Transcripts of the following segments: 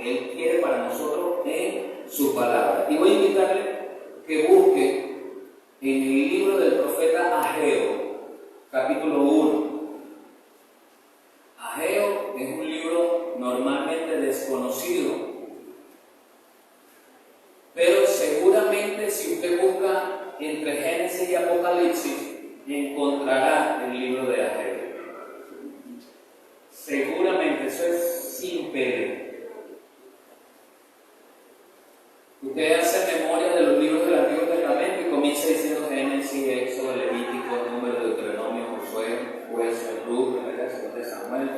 Él quiere para nosotros en su palabra. Y voy a invitarle que busque en el libro del profeta Ageo, capítulo 1. Ageo es un libro normalmente desconocido, pero seguramente si usted busca entre Génesis y Apocalipsis, encontrará el libro de Ageo. Seguramente, eso es sin pedir. Usted hace memoria de los libros del Antiguo Testamento y comienza diciendo Génesis, Éxodo, Levítico, Número, Deuteronomio, Josué, Jueces, Ruth, Primera y Segunda de Samuel,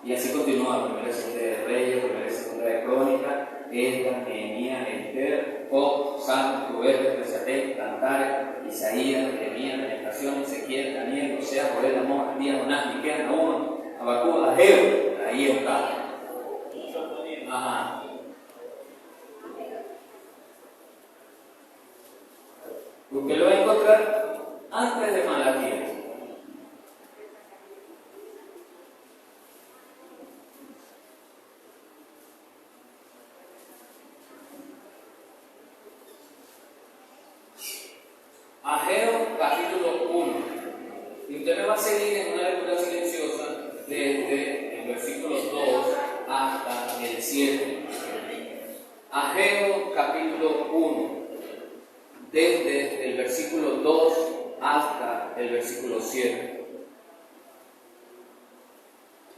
y así continúa, Primera y Segunda de Reyes, Primera y Segunda de Crónicas, Esdras, Nehemías, Esther, Job, Salmos, Proverbios, Eclesiastés, Cantares, Isaías, Jeremías, Lamentaciones, Ezequiel, Daniel, Oseas, Joel, Amós, Abdías, Jonás, Miqueas, Nahum, Habacuc, Ageo. Ahí está. Ajá. Usted lo va a encontrar antes de Malaquías. Ageo, capítulo 1. Y usted me va a seguir en una lectura silenciosa desde el versículo 2 hasta el 7. Ageo, capítulo 1. Desde el versículo 2 hasta el versículo 7.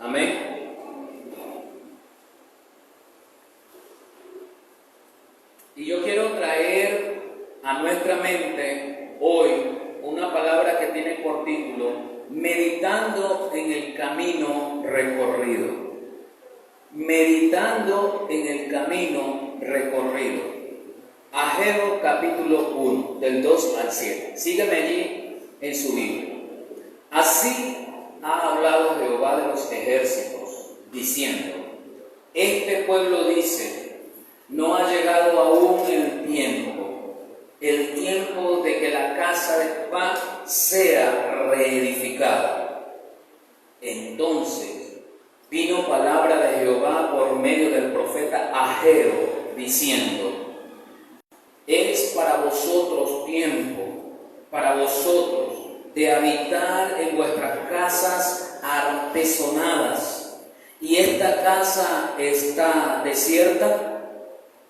Amén. Y yo quiero traer a nuestra mente hoy una palabra que tiene por título Meditando en el camino recorrido. Meditando en el camino recorrido. Ageo capítulo 1, del 2 al 7. Sígueme allí en su Biblia. Así ha hablado Jehová de los ejércitos, diciendo: Este pueblo dice, no ha llegado aún el tiempo de que la casa de Jehová sea reedificada. Entonces vino palabra de Jehová por medio del profeta Ageo, diciendo: Es para vosotros tiempo, para vosotros, de habitar en vuestras casas artesonadas. ¿Y esta casa está desierta?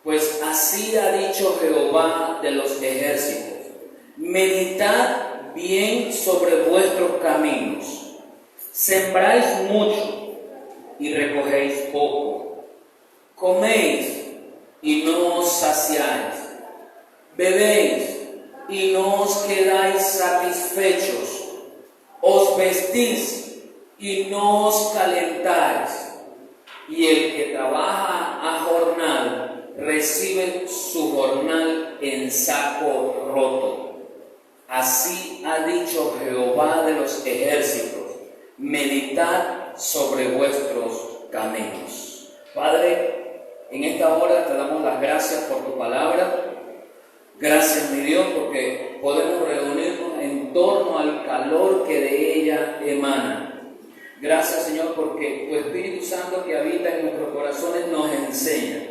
Pues así ha dicho Jehová de los ejércitos: meditad bien sobre vuestros caminos. Sembráis mucho y recogéis poco. Coméis y no os saciáis. Bebéis y no os quedáis satisfechos. Os vestís y no os calentáis. Y el que trabaja a jornal recibe su jornal en saco roto. Así ha dicho Jehová de los ejércitos: meditad sobre vuestros caminos. Padre, en esta hora te damos las gracias por tu palabra. Gracias, mi Dios, porque podemos reunirnos en torno al calor que de ella emana. Gracias, Señor, porque tu Espíritu Santo que habita en nuestros corazones nos enseña.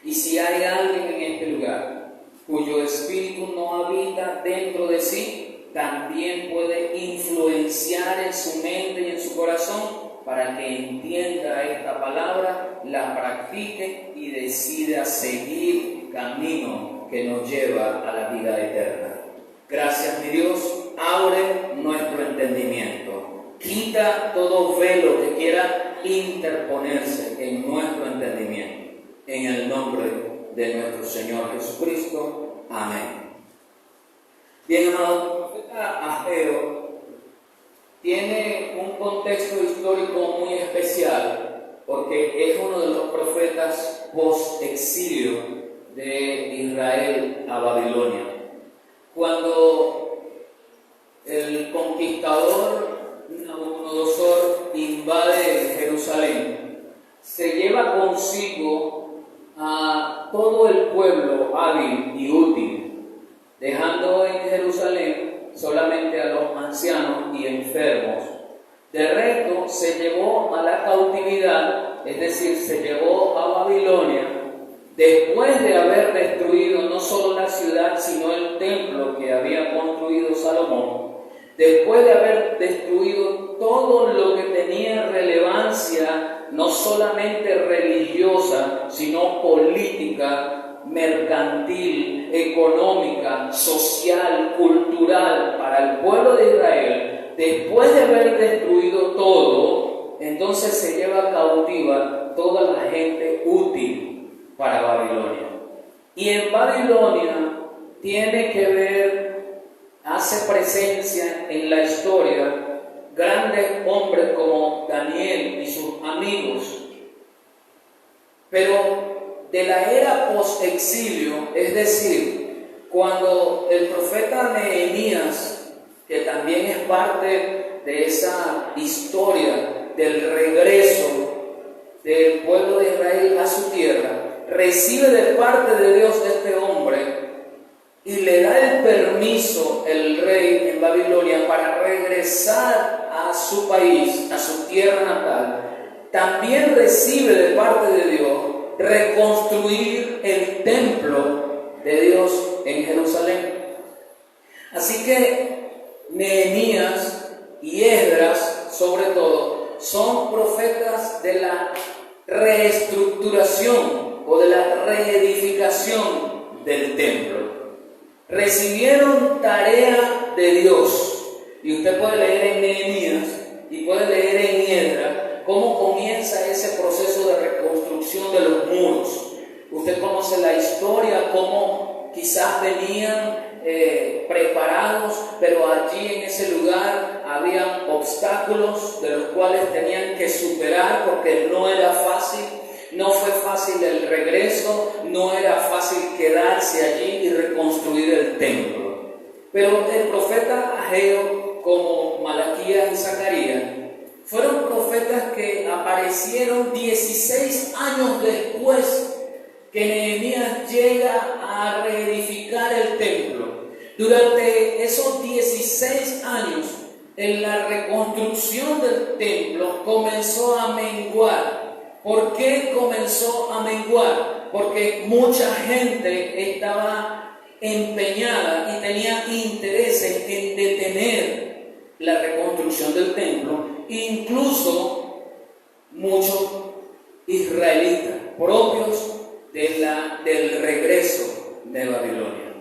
Y si hay alguien en este lugar cuyo espíritu no habita dentro de sí, también puede influenciar en su mente y en su corazón para que entienda esta palabra, la practique y decida seguir camino que nos lleva a la vida eterna. Gracias, mi Dios, abre nuestro entendimiento. Quita todo velo que quiera interponerse en nuestro entendimiento. En el nombre de nuestro Señor Jesucristo. Amén. Bien, amado, el profeta Ageo tiene un contexto histórico muy especial porque es uno de los profetas post-exilio de Israel a Babilonia. Cuando el conquistador Nabucodonosor invade Jerusalén, se lleva consigo a todo el pueblo hábil y útil, dejando en Jerusalén solamente a los ancianos y enfermos. De resto, se llevó a la cautividad, es decir, se llevó a Babilonia después de haber destruido no solo la ciudad, sino el templo que había construido Salomón, después de haber destruido todo lo que tenía relevancia, no solamente religiosa, sino política, mercantil, económica, social, cultural, para el pueblo de Israel, después de haber destruido todo, entonces se lleva cautiva toda la gente útil para Babilonia. Y en Babilonia tiene que ver, hace presencia en la historia grandes hombres como Daniel y sus amigos. Pero de la era post-exilio, es decir, cuando el profeta Nehemías, que también es parte de esa historia del regreso del pueblo de Israel a su tierra, recibe de parte de Dios este hombre y le da el permiso el rey en Babilonia para regresar a su país, a su tierra natal. También recibe de parte de Dios reconstruir el templo de Dios en Jerusalén. Así que Nehemías y Esdras, sobre todo, son profetas de la reestructuración o de la reedificación del templo. Recibieron tarea de Dios, y usted puede leer en Nehemías y puede leer en Esdras cómo comienza ese proceso de reconstrucción de los muros. Usted conoce la historia, cómo quizás venían preparados, pero allí en ese lugar había obstáculos de los cuales tenían que superar porque no era fácil. No fue fácil el regreso, no era fácil quedarse allí y reconstruir el templo. Pero el profeta Ageo, como Malaquías y Zacarías, fueron profetas que aparecieron 16 años después que Nehemías llega a reedificar el templo. Durante esos 16 años, en la reconstrucción del templo comenzó a menguar. ¿Por qué comenzó a menguar? Porque mucha gente estaba empeñada y tenía intereses en detener la reconstrucción del templo, incluso muchos israelitas propios del regreso de Babilonia.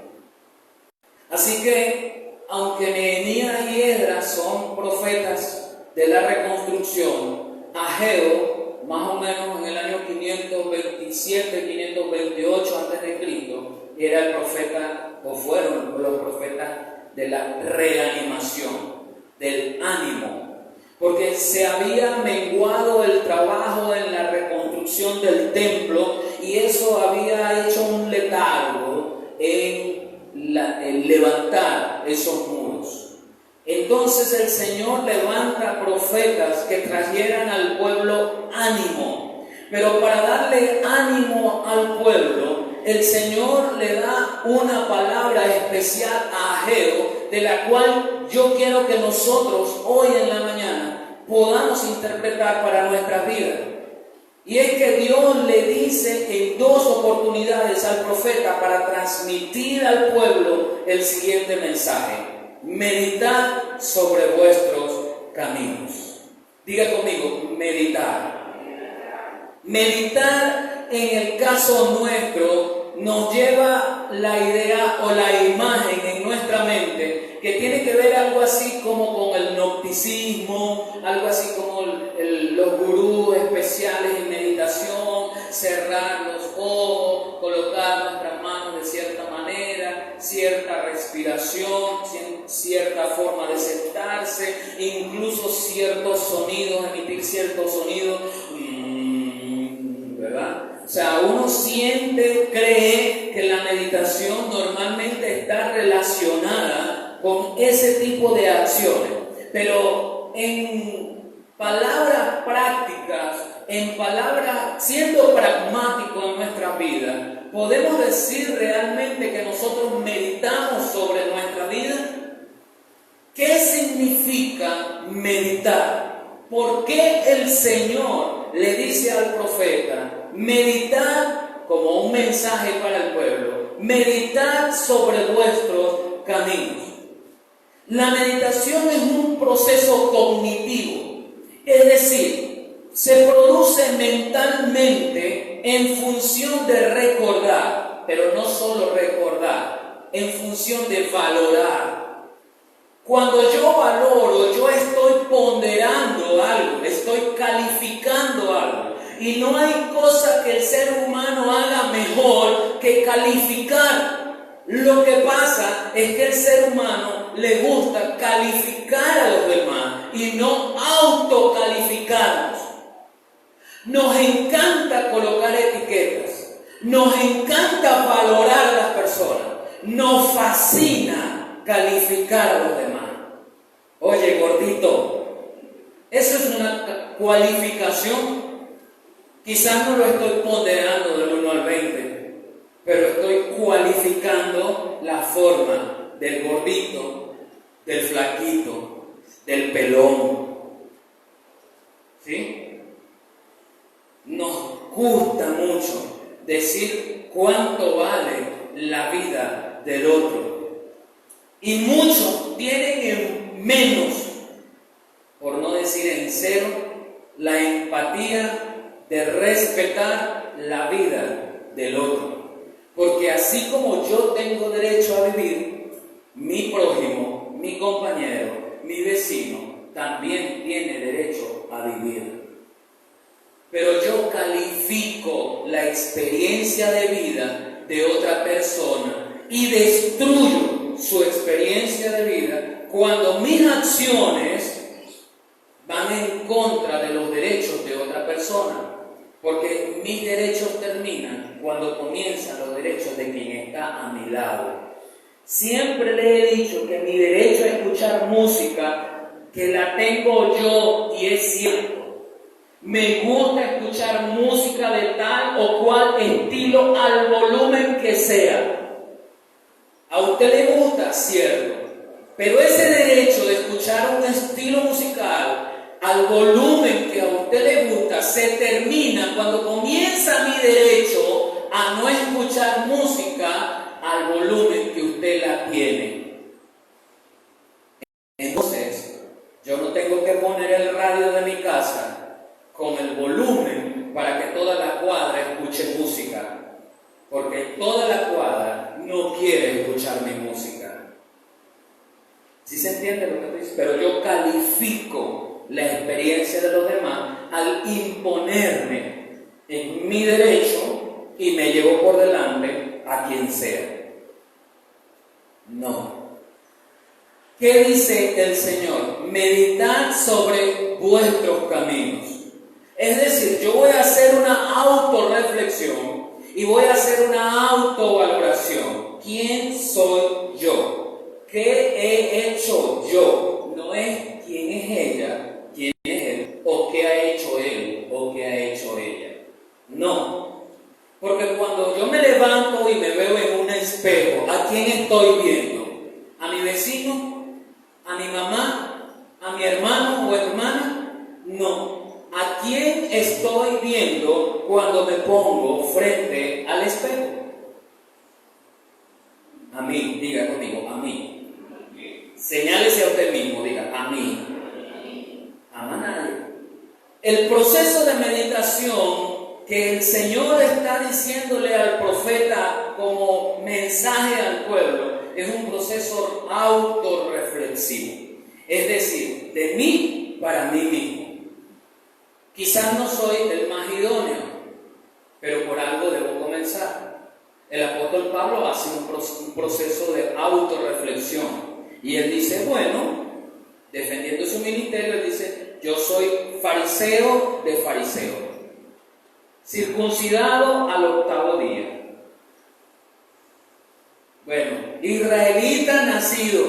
Así que, aunque Nehemías y Esdras son profetas de la reconstrucción, Ageo, más o menos en el año 527, 528 a.C., era el profeta, o fueron los profetas de la reanimación, del ánimo, porque se había menguado el trabajo en la reconstrucción del templo y eso había hecho un letargo en levantar esos muros. Entonces el Señor levanta profetas que trajeran al pueblo ánimo. Pero para darle ánimo al pueblo, el Señor le da una palabra especial a Ageo, de la cual yo quiero que nosotros hoy en la mañana podamos interpretar para nuestras vidas. Y es que Dios le dice en dos oportunidades al profeta para transmitir al pueblo el siguiente mensaje: meditad sobre vuestros caminos. Diga conmigo, meditar. Meditar en el caso nuestro nos lleva la idea o la imagen en nuestra mente que tiene que ver algo así como con el gnosticismo, algo así como los gurús especiales en meditación, cerrar los ojos, colocar nuestras manos de cierta manera, cierta respiración, cierta forma de sentarse, incluso ciertos sonidos, emitir ciertos sonidos, ¿verdad? O sea, uno siente, cree que la meditación normalmente está relacionada con ese tipo de acciones, pero en palabras prácticas, siendo pragmáticos en nuestra vida, ¿podemos decir realmente que nosotros meditamos sobre nuestra vida? ¿Qué significa meditar? ¿Por qué el Señor le dice al profeta meditar como un mensaje mensaje para el pueblo: meditad sobre vuestros caminos. La meditación es un proceso cognitivo, es decir, se produce mentalmente en función de recordar, pero no solo recordar, en función de valorar. Cuando yo valoro, yo estoy ponderando algo, estoy calificando algo. Y no hay cosa que el ser humano haga mejor que calificar. Lo que pasa es que el ser humano le gusta calificar a los demás y no autocalificarnos. Nos encanta colocar etiquetas, nos encanta valorar a las personas, nos fascina calificar a los demás. Oye, gordito, eso es una cualificación. Quizás no lo estoy ponderando del 1 al 20, pero estoy cualificando la forma del gordito, del flaquito, del pelón. ¿Sí? Nos gusta mucho decir cuánto vale la vida del otro. Y muchos tienen en menos, por no decir en cero, la empatía de respetar la vida del otro. Porque así como yo tengo derecho a vivir, mi prójimo, mi compañero, mi vecino, también tiene derecho a vivir. Pero yo califico la experiencia de vida de otra persona y destruyo su experiencia de vida cuando mis acciones van en contra de los derechos de otra persona. Porque mis derechos terminan cuando comienzan los derechos de quien está a mi lado. Siempre le he dicho que mi derecho a escuchar música, que la tengo yo, y es cierto. Me gusta escuchar música de tal o cual estilo al volumen que sea. A usted le gusta, cierto. Pero ese derecho de escuchar un estilo musical al volumen que a usted le gusta se termina cuando comienza mi derecho a no escuchar música al volumen que usted la tiene. Entonces, yo no tengo que poner el radio de mi casa con el volumen para que toda la cuadra escuche música, porque toda la cuadra no quiere escuchar mi música. ¿Sí se entiende lo que estoy diciendo? Pero yo califico la experiencia de los demás al imponerme en mi derecho y me llevo por delante a quien sea. No. ¿Qué dice el Señor? Meditad sobre vuestros caminos. Es decir, yo voy a hacer una autorreflexión y voy a hacer una autovaloración. ¿Quién soy yo? ¿Qué he hecho yo? No es quién es ella, quién es él, o qué ha hecho él, o qué ha hecho ella. No. Porque cuando yo me levanto y me veo en un espejo, ¿a quién estoy viendo? ¿A mi vecino? ¿A mi mamá? ¿A mi hermano o hermana? No. ¿A quién estoy viendo cuando me pongo frente al espejo? A mí, diga conmigo, a mí. Señálese a usted mismo, diga, a mí. A nadie. El proceso de meditación que el Señor está diciéndole al profeta como mensaje al pueblo es un proceso autorreflexivo. Es decir, de mí para mí mismo. Quizás no soy el más idóneo, pero por algo debo comenzar. El apóstol Pablo hace un proceso de autorreflexión. Y él dice, bueno, defendiendo su ministerio, él dice, yo soy fariseo de fariseos, circuncidado al 8º día. Bueno, israelita nacido,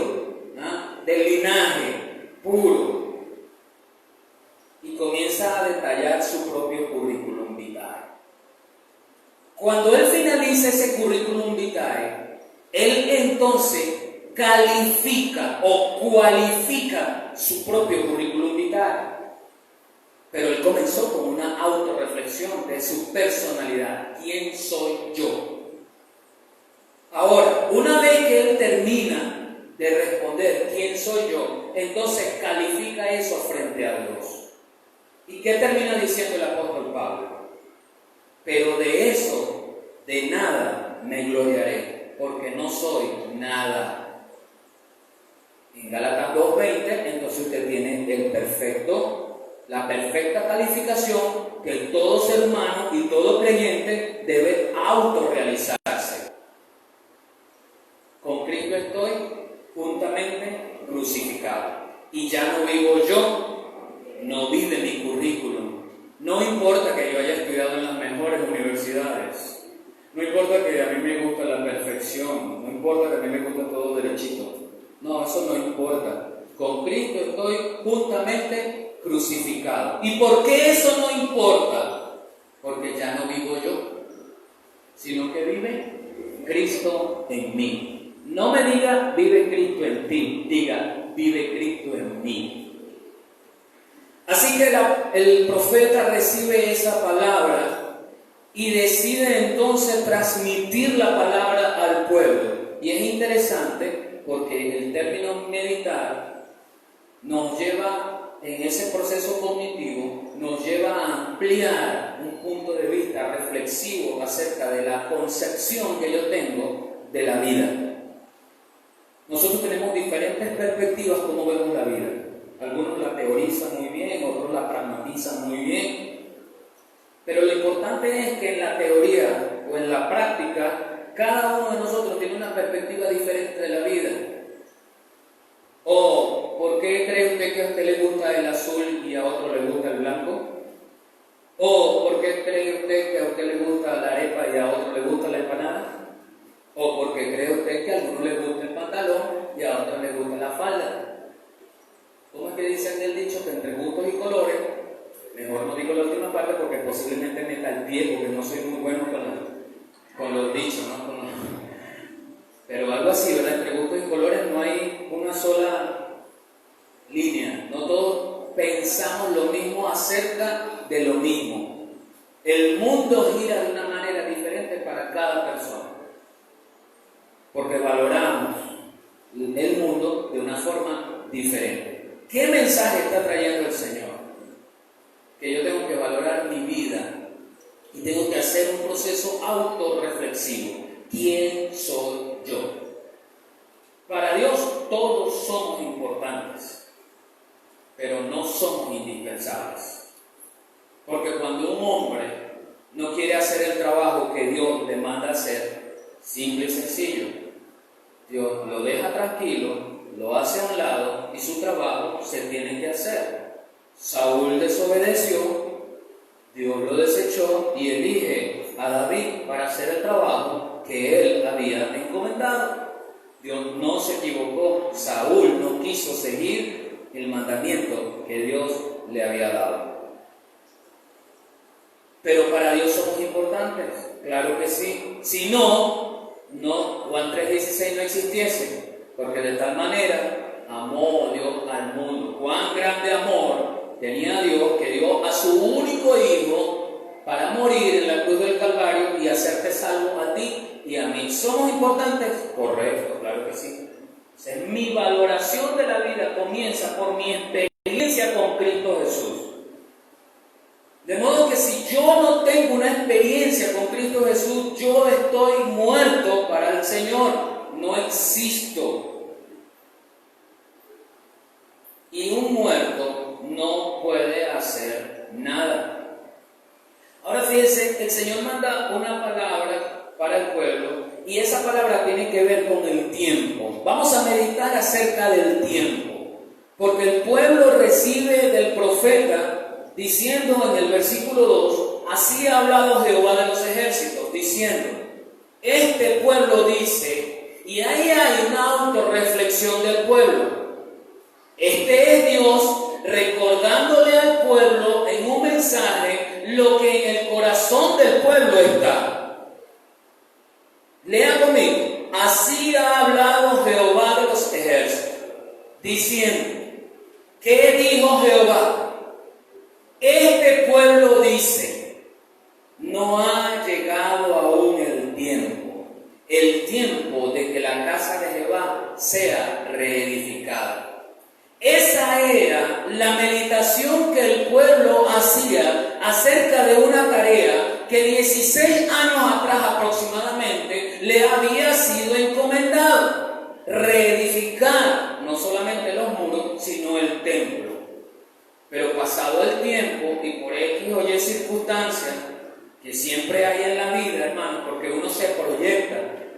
¿no?, del linaje puro. Y comienza a detallar su propio currículum vitae. Cuando él finaliza ese currículum vitae, él entonces califica o cualifica su propio currículum vitae. Pero él comenzó con una autorreflexión de su personalidad. ¿Quién soy yo? soy yo. Entonces califica eso frente a Dios. ¿Y qué termina diciendo el apóstol Pablo? Pero de eso, de nada me gloriaré, porque no soy nada. En Gálatas 2:20, entonces usted tiene la perfecta calificación que todo ser humano y todo creyente debe autorrealizarse. Con Cristo estoy juntamente crucificado. Y ya no vivo yo, no vive mi currículum. No importa que yo haya estudiado en las mejores universidades. No importa que a mí me gusta la perfección. No importa que a mí me gusta todo derechito. No, eso no importa. Con Cristo estoy juntamente crucificado. ¿Y por qué eso no importa? Porque ya no vivo yo, sino que vive Cristo en mí. No me diga vive Cristo en ti, diga vive Cristo en mí. Así que el profeta recibe esa palabra y decide entonces transmitir la palabra al pueblo. Y es interesante porque el término meditar nos lleva, en ese proceso cognitivo, nos lleva a ampliar un punto de vista reflexivo acerca de la concepción que yo tengo de la vida. Nosotros tenemos diferentes perspectivas como vemos la vida. Algunos la teorizan muy bien, otros la pragmatizan muy bien. Pero lo importante es que en la teoría o en la práctica, cada uno de nosotros tiene una perspectiva diferente de la vida. ¿O por qué cree usted que a usted le gusta el azul y a otro le gusta el blanco? ¿O por qué cree usted que a usted le gusta la arepa y a otro le gusta la empanada? ¿O porque cree usted que a alguno le gusta el pantalón y a otro le gusta la falda? ¿Cómo es que dicen el dicho que entre gustos y colores? Mejor no digo la última parte porque posiblemente meta el pie, porque no soy muy bueno con los dichos, ¿no? Pero algo así, ¿verdad? Entre gustos y colores no hay una sola línea. No todos pensamos lo mismo acerca de lo mismo. El mundo gira de una manera diferente para cada persona, porque valoramos el mundo de una forma diferente. ¿Qué mensaje está trayendo el Señor? Que yo tengo que valorar mi vida y tengo que hacer un proceso autorreflexivo. ¿Quién soy yo? Para Dios todos somos importantes, pero no somos indispensables. Porque cuando un hombre no quiere hacer el trabajo que Dios le manda hacer, simple y sencillo, Dios lo deja tranquilo, lo hace a un lado y su trabajo se tiene que hacer. Saúl desobedeció, Dios lo desechó y elige a David para hacer el trabajo que él había encomendado. Dios no se equivocó, Saúl no quiso seguir el mandamiento que Dios le había dado. Pero para Dios somos importantes, claro que sí. Si no, Juan 3:16 no existiese. Porque de tal manera amó Dios al mundo. Cuán grande amor tenía Dios que dio a su único hijo para morir en la cruz del Calvario y hacerte salvo a ti y a mí. ¿Somos importantes? Correcto, claro que sí. Entonces, mi valoración de la vida comienza por mi experiencia con Cristo Jesús. De modo que si yo no tengo una experiencia con Cristo Jesús, yo estoy muerto para el Señor. No existo. Y un muerto no puede hacer nada. Ahora fíjense, el Señor manda una palabra para el pueblo y esa palabra tiene que ver con el tiempo. Vamos a meditar acerca del tiempo, porque el pueblo recibe del profeta diciendo en el versículo 2, así ha hablado Jehová de los ejércitos, diciendo, este pueblo dice. Y ahí hay una autorreflexión del pueblo. Este es Dios recordándole al pueblo en un mensaje lo que en el corazón del pueblo está. Lea conmigo. Así ha hablado Jehová de los ejércitos, diciendo, ¿qué dijo Jehová? Este pueblo dice, no ha llegado aún el tiempo de que la casa de Jehová sea reedificada. aclaración que el pueblo hacía acerca de una tarea que 16 años atrás aproximadamente le había sido encomendado: reedificar no solamente los muros, sino el templo. Pero pasado el tiempo y por X o Y circunstancias que siempre hay en la vida, hermano, porque uno se proyecta,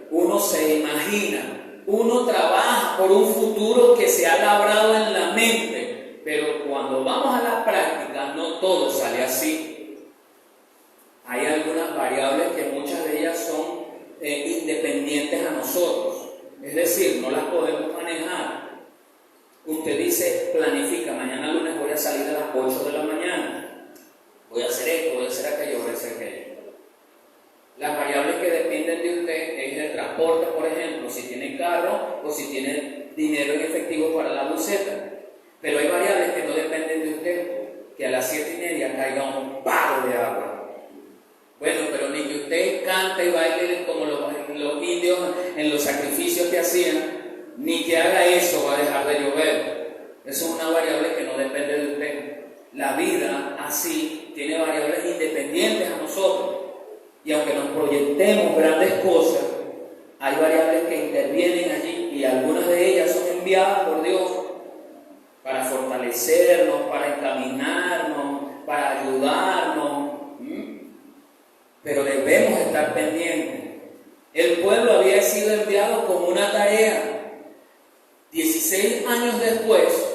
uno se imagina, uno trabaja por un futuro que se ha labrado en la mente, pero cuando vamos a la práctica no todo sale así. Hay algunas variables que muchas de ellas son independientes a nosotros, es decir, no las podemos manejar. Usted dice, planifica: mañana lunes voy a salir a las 8 de la mañana, voy a hacer esto, voy a hacer aquello, voy a hacer aquello. Las variables que dependen de usted es el transporte, por ejemplo, si tiene carro o si tiene dinero en efectivo para la buseta. Pero hay variables que no dependen de usted, que a las 7:30 caiga un palo de agua. Bueno, pero ni que usted cante y baile como los indios en los sacrificios que hacían, ni que haga eso va a dejar de llover. Eso es una variable que no depende de usted. La vida así tiene variables independientes a nosotros. Y aunque nos proyectemos grandes cosas, hay variables que intervienen allí y algunas de ellas son enviadas por Dios para fortalecernos, para encaminarnos, para ayudarnos. Pero debemos estar pendientes. El pueblo había sido enviado con una tarea. 16 años después,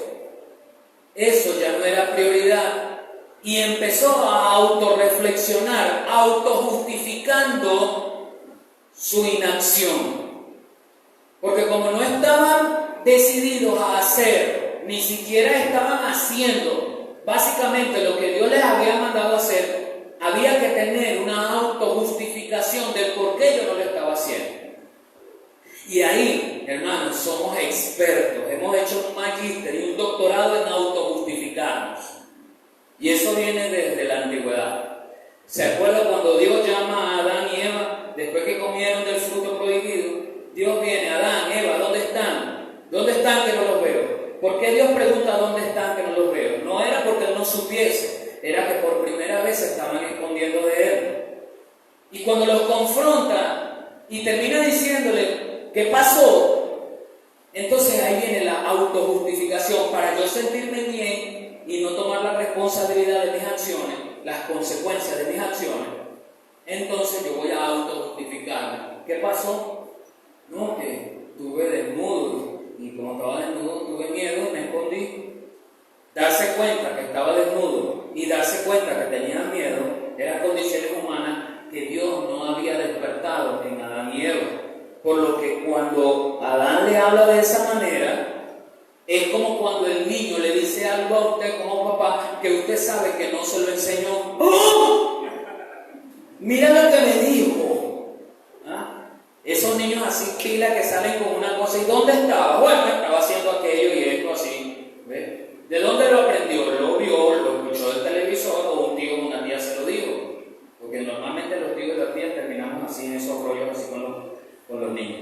eso ya no era prioridad y empezó a autorreflexionar, autojustificando su inacción. Porque como no estaban decididos a hacer, ni siquiera estaban haciendo básicamente lo que Dios les había mandado hacer, había que tener una autojustificación del por qué yo no lo estaba haciendo. Y ahí, hermanos, somos expertos, hemos hecho un magíster y un doctorado en autojustificarnos. Y eso viene desde la antigüedad. ¿Se acuerdan cuando Dios llama a Adán y Eva después que comieron del fruto prohibido? Dios viene: Adán, Eva, ¿dónde están? ¿Dónde están que no los veo? ¿Por qué Dios pregunta dónde están que no los veo? No era porque Él no supiese, era que por primera vez se estaban escondiendo de Él. Y cuando los confronta y termina diciéndole: ¿qué pasó? Entonces ahí viene la autojustificación. Para yo sentirme bien y no tomar la responsabilidad de mis acciones, las consecuencias de mis acciones, entonces yo voy a autojustificarme. ¿Qué pasó? No, que estuve desnudo y como estaba desnudo tuve miedo y me escondí. Darse cuenta que estaba desnudo y darse cuenta que tenía miedo eran condiciones humanas que Dios no había despertado en Adán y Eva. Por lo que cuando Adán le habla de esa manera, es como cuando el niño le dice algo a usted como papá que usted sabe que no se lo enseñó. ¡Oh! Mira lo que me dijo. ¿Ah? Esos niños así pila que salen con una cosa. ¿Y dónde estaba? Bueno, estaba haciendo aquello y esto así. ¿Ves? ¿De dónde lo aprendió? Lo vio, lo escuchó del televisor o un tío o una tía se lo dijo. Porque normalmente los tíos y las tías terminamos así en esos rollos así con los niños.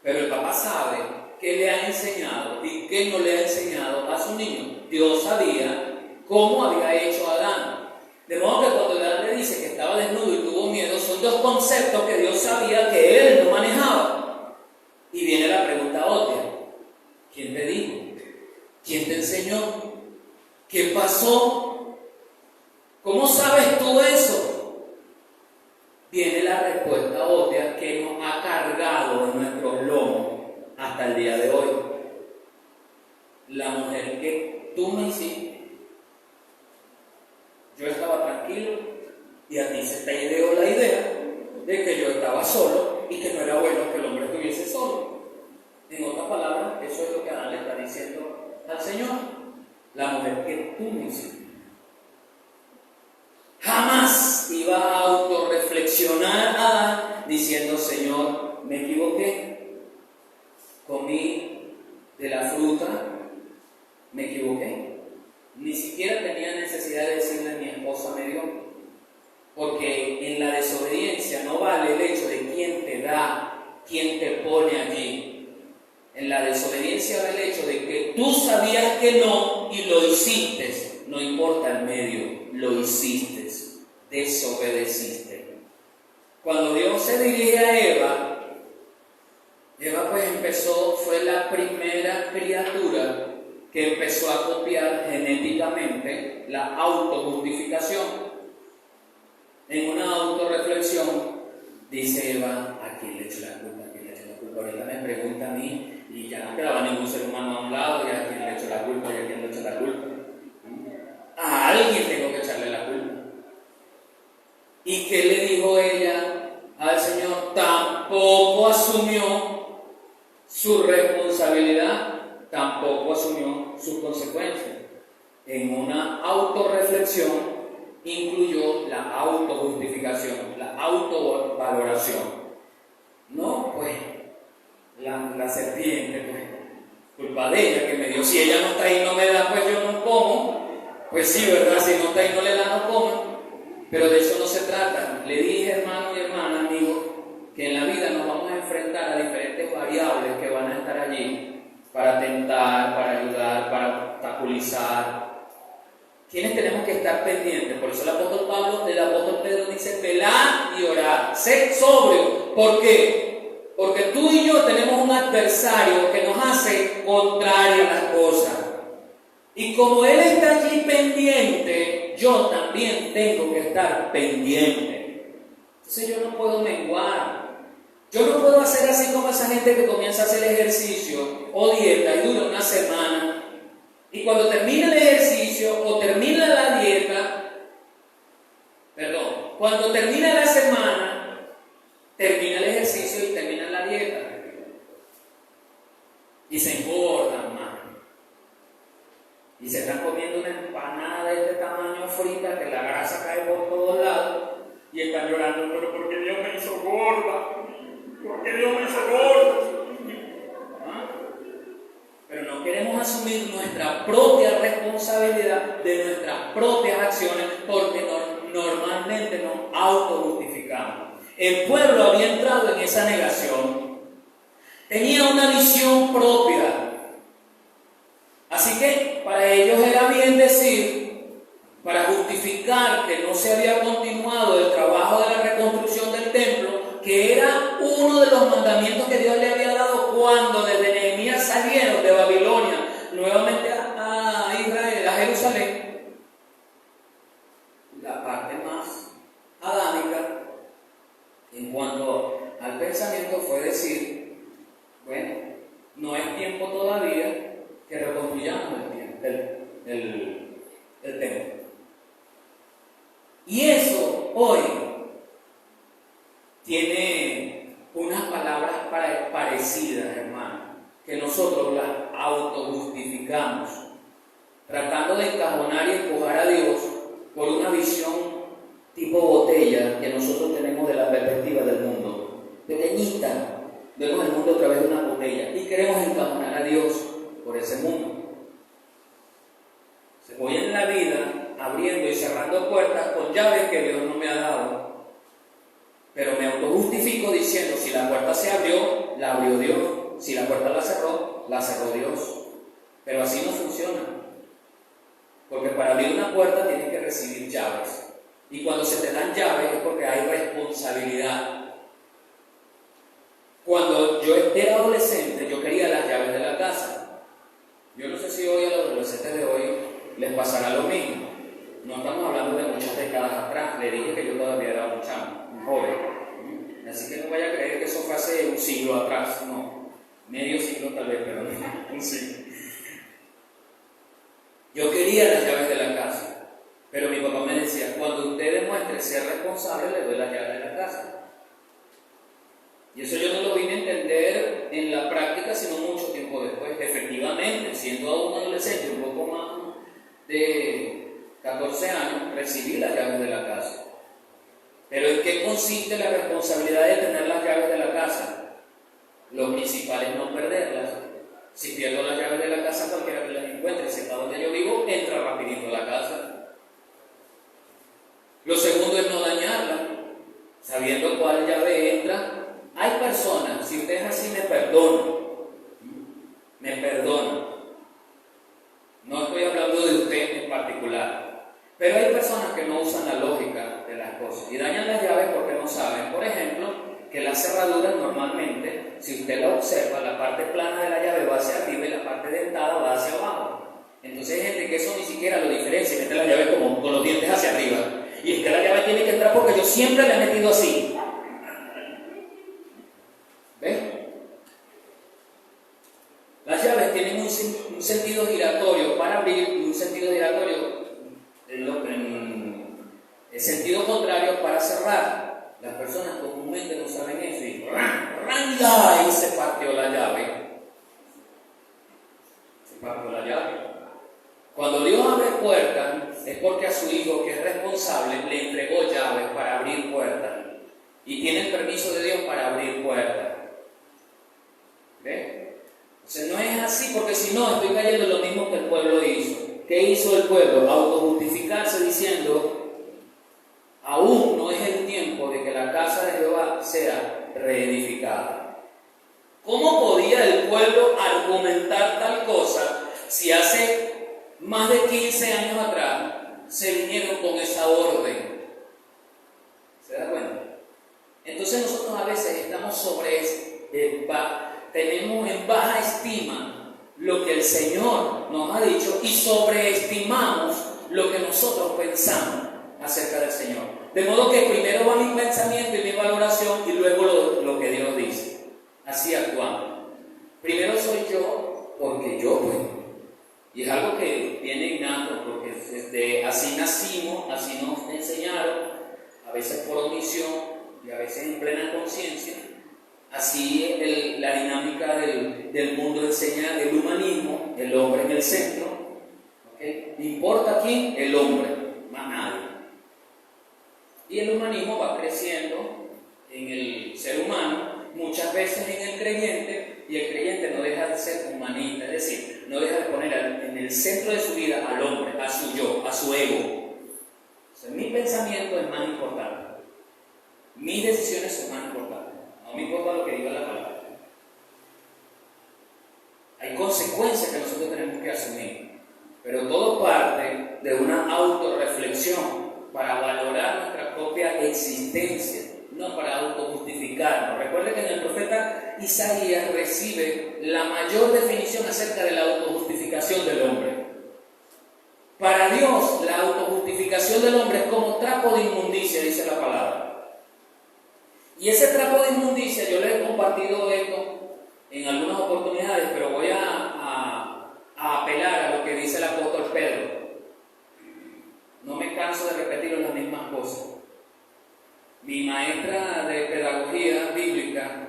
Pero el papá sabe qué le ha enseñado y qué no le ha enseñado a su niño. Dios sabía cómo había hecho a Adán. De modo que cuando Adán le dice que estaba desnudo y tuvo miedo, son dos conceptos que Dios sabía que él no manejaba. Y viene la pregunta obvia: ¿quién te dijo? ¿Quién te enseñó? ¿Qué pasó? ¿Cómo sabes tú eso? Viene la respuesta obvia que nos ha cargado en nuestros lomos hasta el día de hoy. La mujer que tú me hiciste. Yo estaba tranquilo y a ti se te ideó la idea de que yo estaba solo y que no era bueno que el hombre estuviese solo. En otras palabras, eso es lo que Adán le está diciendo al Señor. La mujer que tú me hiciste. Jamás iba a autorreflexionar Adán diciendo: Señor, me equivoqué, comí de la fruta, me equivoqué. Ni siquiera tenía necesidad de decirle: mi esposa me dio. Porque en la desobediencia no vale el hecho de quién te da, quién te pone allí. en la desobediencia del hecho de que tú sabías que no y lo hiciste, no importa el medio, lo hiciste, desobedeciste. Cuando Dios se dirige a Eva pues fue la primera criatura que empezó a copiar genéticamente la autojustificación. En una autorreflexión dice Eva, ¿a quién le echo la culpa? ¿A quién le echo la culpa? Ahorita me pregunta a mí y ya no quedaba ningún ser humano a un lado, y a quién le echo la culpa y a quién le echo la culpa. A alguien tengo que echarle la culpa. ¿Y qué le dijo ella al Señor? Tampoco asumió su responsabilidad, tampoco asumió sus consecuencias. En una autorreflexión incluyó la autojustificación, la autovaloración. No, pues, la serpiente, pues, culpa de ella que me dio. Si ella no está ahí y no me da, pues yo no como. Pues sí, ¿verdad? Si no está ahí y no le da, no come. Pero de eso no se trata. Le dije, hermano y hermana, amigo, que en la vida nos vamos a enfrentar a diferentes variables que van a estar allí para tentar, para ayudar, para obstaculizar. ¿Quiénes tenemos que estar pendientes? Por eso el apóstol Pedro dice, velad y orad, sed sobrio. ¿Por qué? Porque tú y yo tenemos un adversario que nos hace contrario a las cosas. Y como él está allí pendiente, yo también tengo que estar pendiente. Entonces yo no puedo menguar. Yo no puedo hacer así como esa gente que comienza a hacer ejercicio o dieta y dura una semana. Y cuando termina el ejercicio o termina la dieta, cuando termina la semana, termina el ejercicio y termina la dieta. Y se engordan más. Y se están comiendo una empanada de este tamaño frita que la grasa cae por todos lados y están llorando, pero ¿por qué Dios me hizo gorda? ¿Por qué Dios me hizo gorda? Pero no queremos asumir nuestra propia responsabilidad de nuestras propias acciones porque normalmente nos autojustificamos. El pueblo había entrado en esa negación. Tenía una visión propia. Así que para ellos era bien decir, para justificar que no se había continuado el trabajo de la reconstrucción del templo, que era uno de los mandamientos que Dios le había dado cuando desde Nehemías salieron de Babilonia nuevamente a Israel, a Jerusalén. La parte más adámica en cuanto al pensamiento fue decir, bueno, no es tiempo todavía que reconstruyamos el templo. Y eso hoy tiene unas palabras parecidas, hermano, que nosotros las autojustificamos, tratando de encajonar y empujar a Dios por una visión tipo botella que nosotros tenemos de la perspectiva del mundo. Pequeñita, vemos el mundo a través de una botella y queremos encajonar a Dios por ese mundo. Se voy en la vida abriendo y cerrando puertas con llaves que Dios no me ha dado, pero me autojustifico diciendo, si la puerta se abrió, la abrió Dios, si la puerta la cerró Dios. Pero así no funciona, porque para abrir una puerta tienes que recibir llaves, y cuando se te dan llaves es porque hay responsabilidad. Cuando yo era adolescente, yo quería las llaves de la casa. Yo no sé si hoy a los adolescentes de hoy les pasará lo mismo. No estamos hablando de muchas décadas atrás. Le dije que yo todavía era un joven. Así que no vaya a creer que eso fue hace un siglo atrás. No, medio siglo tal vez, pero no, un siglo. Yo quería las llaves de la casa, pero mi papá me decía, cuando usted demuestre ser responsable, le doy las llaves de la casa. Y eso yo no lo vine a entender en la práctica, sino mucho tiempo después. Efectivamente, siendo aún adolescente, un poco más de 14 años, recibí las llaves de la casa. Pero ¿en qué consiste la responsabilidad de tener las llaves de la casa? Lo principal es no perderlas. Si pierdo las llaves de la casa, cualquiera que las encuentre, si está donde yo vivo, entra rapidito a la casa. Lo segundo es no dañarla, sabiendo cuál llave entra. Hay personas, si usted es así me perdona, cerradura normalmente, si usted la observa, la parte plana de la llave va hacia arriba y la parte dentada va hacia abajo. Entonces hay gente que eso ni siquiera lo diferencia, mete la llave como con los dientes hacia arriba. Y es que la llave tiene que entrar porque yo siempre la he metido así. ¿Ves? Las llaves tienen un sentido giratorio para abrir y un sentido giratorio en sentido contrario para cerrar. Las personas comúnmente no saben eso y ahí se partió la llave. Se partió la llave. Cuando Dios abre puertas es porque a su hijo, que es responsable, le entregó llaves para abrir puertas. Y tiene el permiso de Dios para abrir puertas. ¿Ves? O sea, no es así, porque si no, estoy cayendo en lo mismo que el pueblo hizo. ¿Qué hizo el pueblo? Autojustificarse diciendo: aún no es el tiempo de que la casa de Jehová sea reedificada. ¿Cómo podía el pueblo argumentar tal cosa si hace más de 15 años atrás se vinieron con esa orden? ¿Se da cuenta? Entonces nosotros a veces estamos tenemos en baja estima lo que el Señor nos ha dicho y sobreestimamos lo que nosotros pensamos acerca del Señor. De modo que primero va mi pensamiento y mi valoración y luego lo que Dios dice. Así actuamos. Primero soy yo porque yo puedo. Y es algo que viene innato, porque así nacimos, así nos enseñaron, a veces por omisión y a veces en plena conciencia. Así la dinámica del mundo enseña el humanismo, el hombre en el centro. ¿Okay? ¿Importa quién? El hombre, más nadie. Y el humanismo va creciendo en el ser humano, muchas veces en el creyente, y el creyente no deja de ser humanista, es decir, no deja de poner en el centro de su vida al hombre, a su yo, a su ego. O sea, mi pensamiento es más importante, mis decisiones son más importantes, no me importa lo que diga la palabra. Hay consecuencias que nosotros tenemos que asumir, pero todo parte de una autorreflexión para valorar nuestra propia existencia, no para autojustificarnos. Recuerde que en el profeta Isaías recibe la mayor definición acerca de la autojustificación del hombre. Para Dios, la autojustificación del hombre es como trapo de inmundicia, dice la palabra. Y ese trapo de inmundicia, yo le he compartido esto en algunas oportunidades, pero voy a apelar a lo que dice el apóstol Pedro. No me canso de repetir las mismas cosas. Mi maestra de pedagogía bíblica,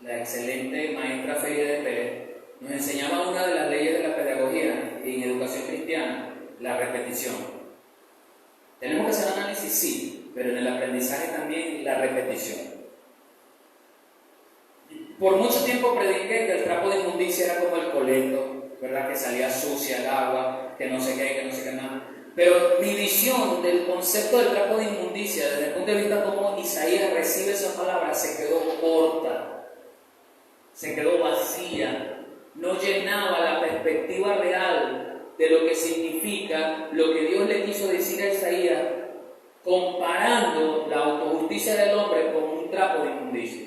la excelente maestra Feria de Pérez, nos enseñaba una de las leyes de la pedagogía en educación cristiana, la repetición. Tenemos que hacer análisis, sí, pero en el aprendizaje también la repetición. Por mucho tiempo prediqué que el trapo de inmundicia era como el colecto, ¿verdad? Que salía sucia el agua, que no sé qué más. Pero mi visión del concepto del trapo de inmundicia, desde el punto de vista como Isaías recibe esa palabra, se quedó corta, se quedó vacía, no llenaba la perspectiva real de lo que significa lo que Dios le quiso decir a Isaías, comparando la autojusticia del hombre con un trapo de inmundicia.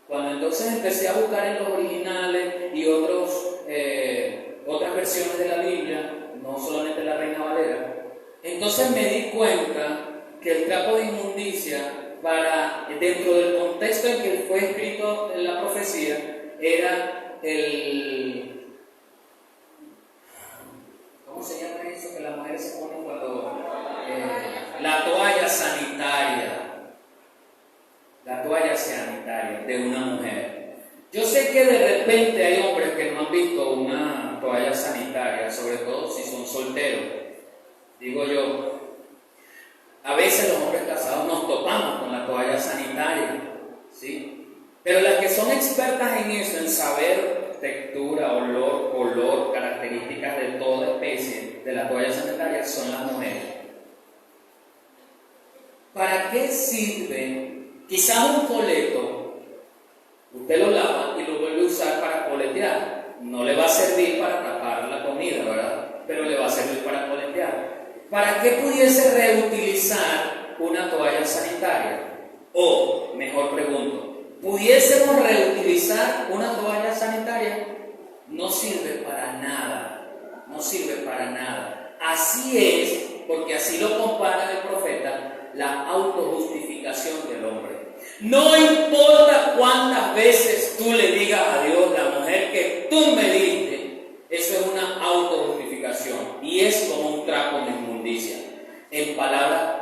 Cuando entonces empecé a buscar en los originales y otras versiones de la Biblia, no solamente la Reina Valera, entonces me di cuenta que el trapo de inmundicia, dentro del contexto en que fue escrito en la profecía, era ¿cómo se llama eso que las mujeres se ponen cuando? La toalla sanitaria. La toalla sanitaria de una mujer. Yo sé que de repente hay hombres que no han visto una toalla sanitaria, sobre todo si son solteros. Digo yo, a veces los hombres casados nos topamos con la toalla sanitaria, ¿sí? Pero las que son expertas en eso, en saber textura, olor, color, características de toda especie de la toalla sanitaria, son las mujeres. ¿Para qué sirve? Quizás un coleto, usted lo lava y lo vuelve a usar para coletear. No le va a servir para tapar la comida, ¿verdad? Pero le va a servir para coletear. ¿Para qué pudiese reutilizar una toalla sanitaria? O, mejor pregunto, pudiésemos reutilizar una toalla sanitaria, no sirve para nada, no sirve para nada. Así es, porque así lo compara el profeta, la autojustificación del hombre. No importa cuántas veces tú le digas a Dios, la mujer que tú me diste, eso es una autojustificación y es como un trapo de inmundicia. En palabras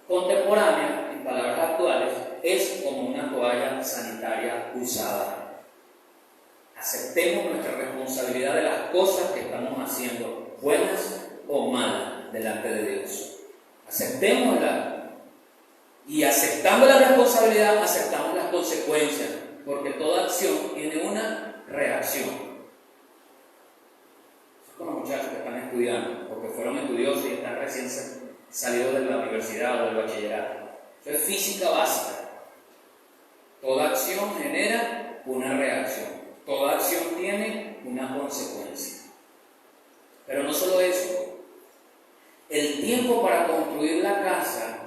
contemporáneas, en palabras actuales, es como una toalla sanitaria usada. Aceptemos nuestra responsabilidad de las cosas que estamos haciendo, buenas o malas, delante de Dios. Aceptémosla. Y aceptando la responsabilidad, aceptamos las consecuencias, porque toda acción tiene una reacción. Son como muchachos que están estudiando, porque fueron estudiosos y están recién salidos de la universidad o del bachillerato. Eso es física básica. Toda acción genera una reacción. Toda acción tiene una consecuencia. Pero no solo eso. El tiempo para construir la casa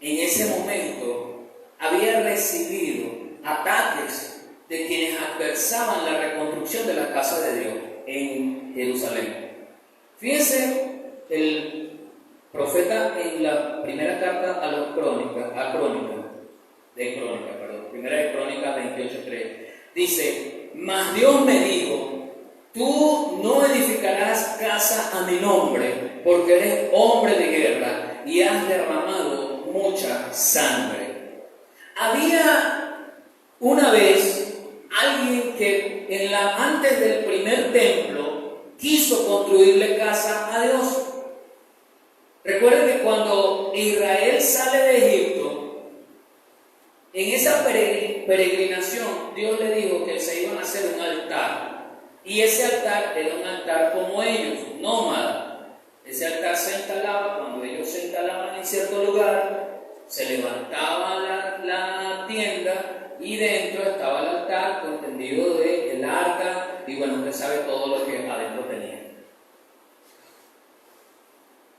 en ese momento había recibido ataques de quienes adversaban la reconstrucción de la casa de Dios en Jerusalén. Fíjense, el profeta en la primera carta a los Crónicas, primera de Crónicas 28:3, dice: mas Dios me dijo, tú no edificarás casa a mi nombre, porque eres hombre de guerra y has derramado mucha sangre. Había una vez alguien que antes del primer templo quiso construirle casa a Dios. Recuerden que cuando Israel sale de Egipto, en esa peregrinación Dios le dijo que se iban a hacer un altar, y ese altar era un altar como ellos, nómada. Ese altar se instalaba cuando ellos se instalaban en cierto lugar, se levantaba la tienda y dentro estaba el altar contendido del arca, y bueno, usted sabe todo lo que adentro tenía.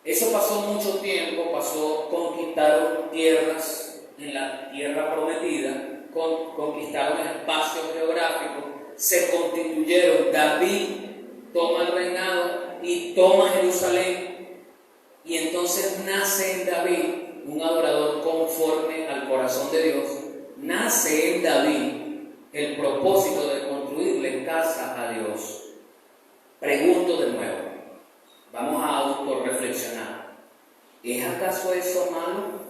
Eso pasó mucho tiempo, conquistaron tierras en la tierra prometida, conquistaron espacios geográficos, se constituyeron. David toma el reinado y toma Jerusalén, y entonces nace en David un adorador conforme al corazón de Dios. Nace en David el propósito de construirle casa a Dios. Pregunto de nuevo, vamos a autorreflexionar. ¿Es acaso eso malo?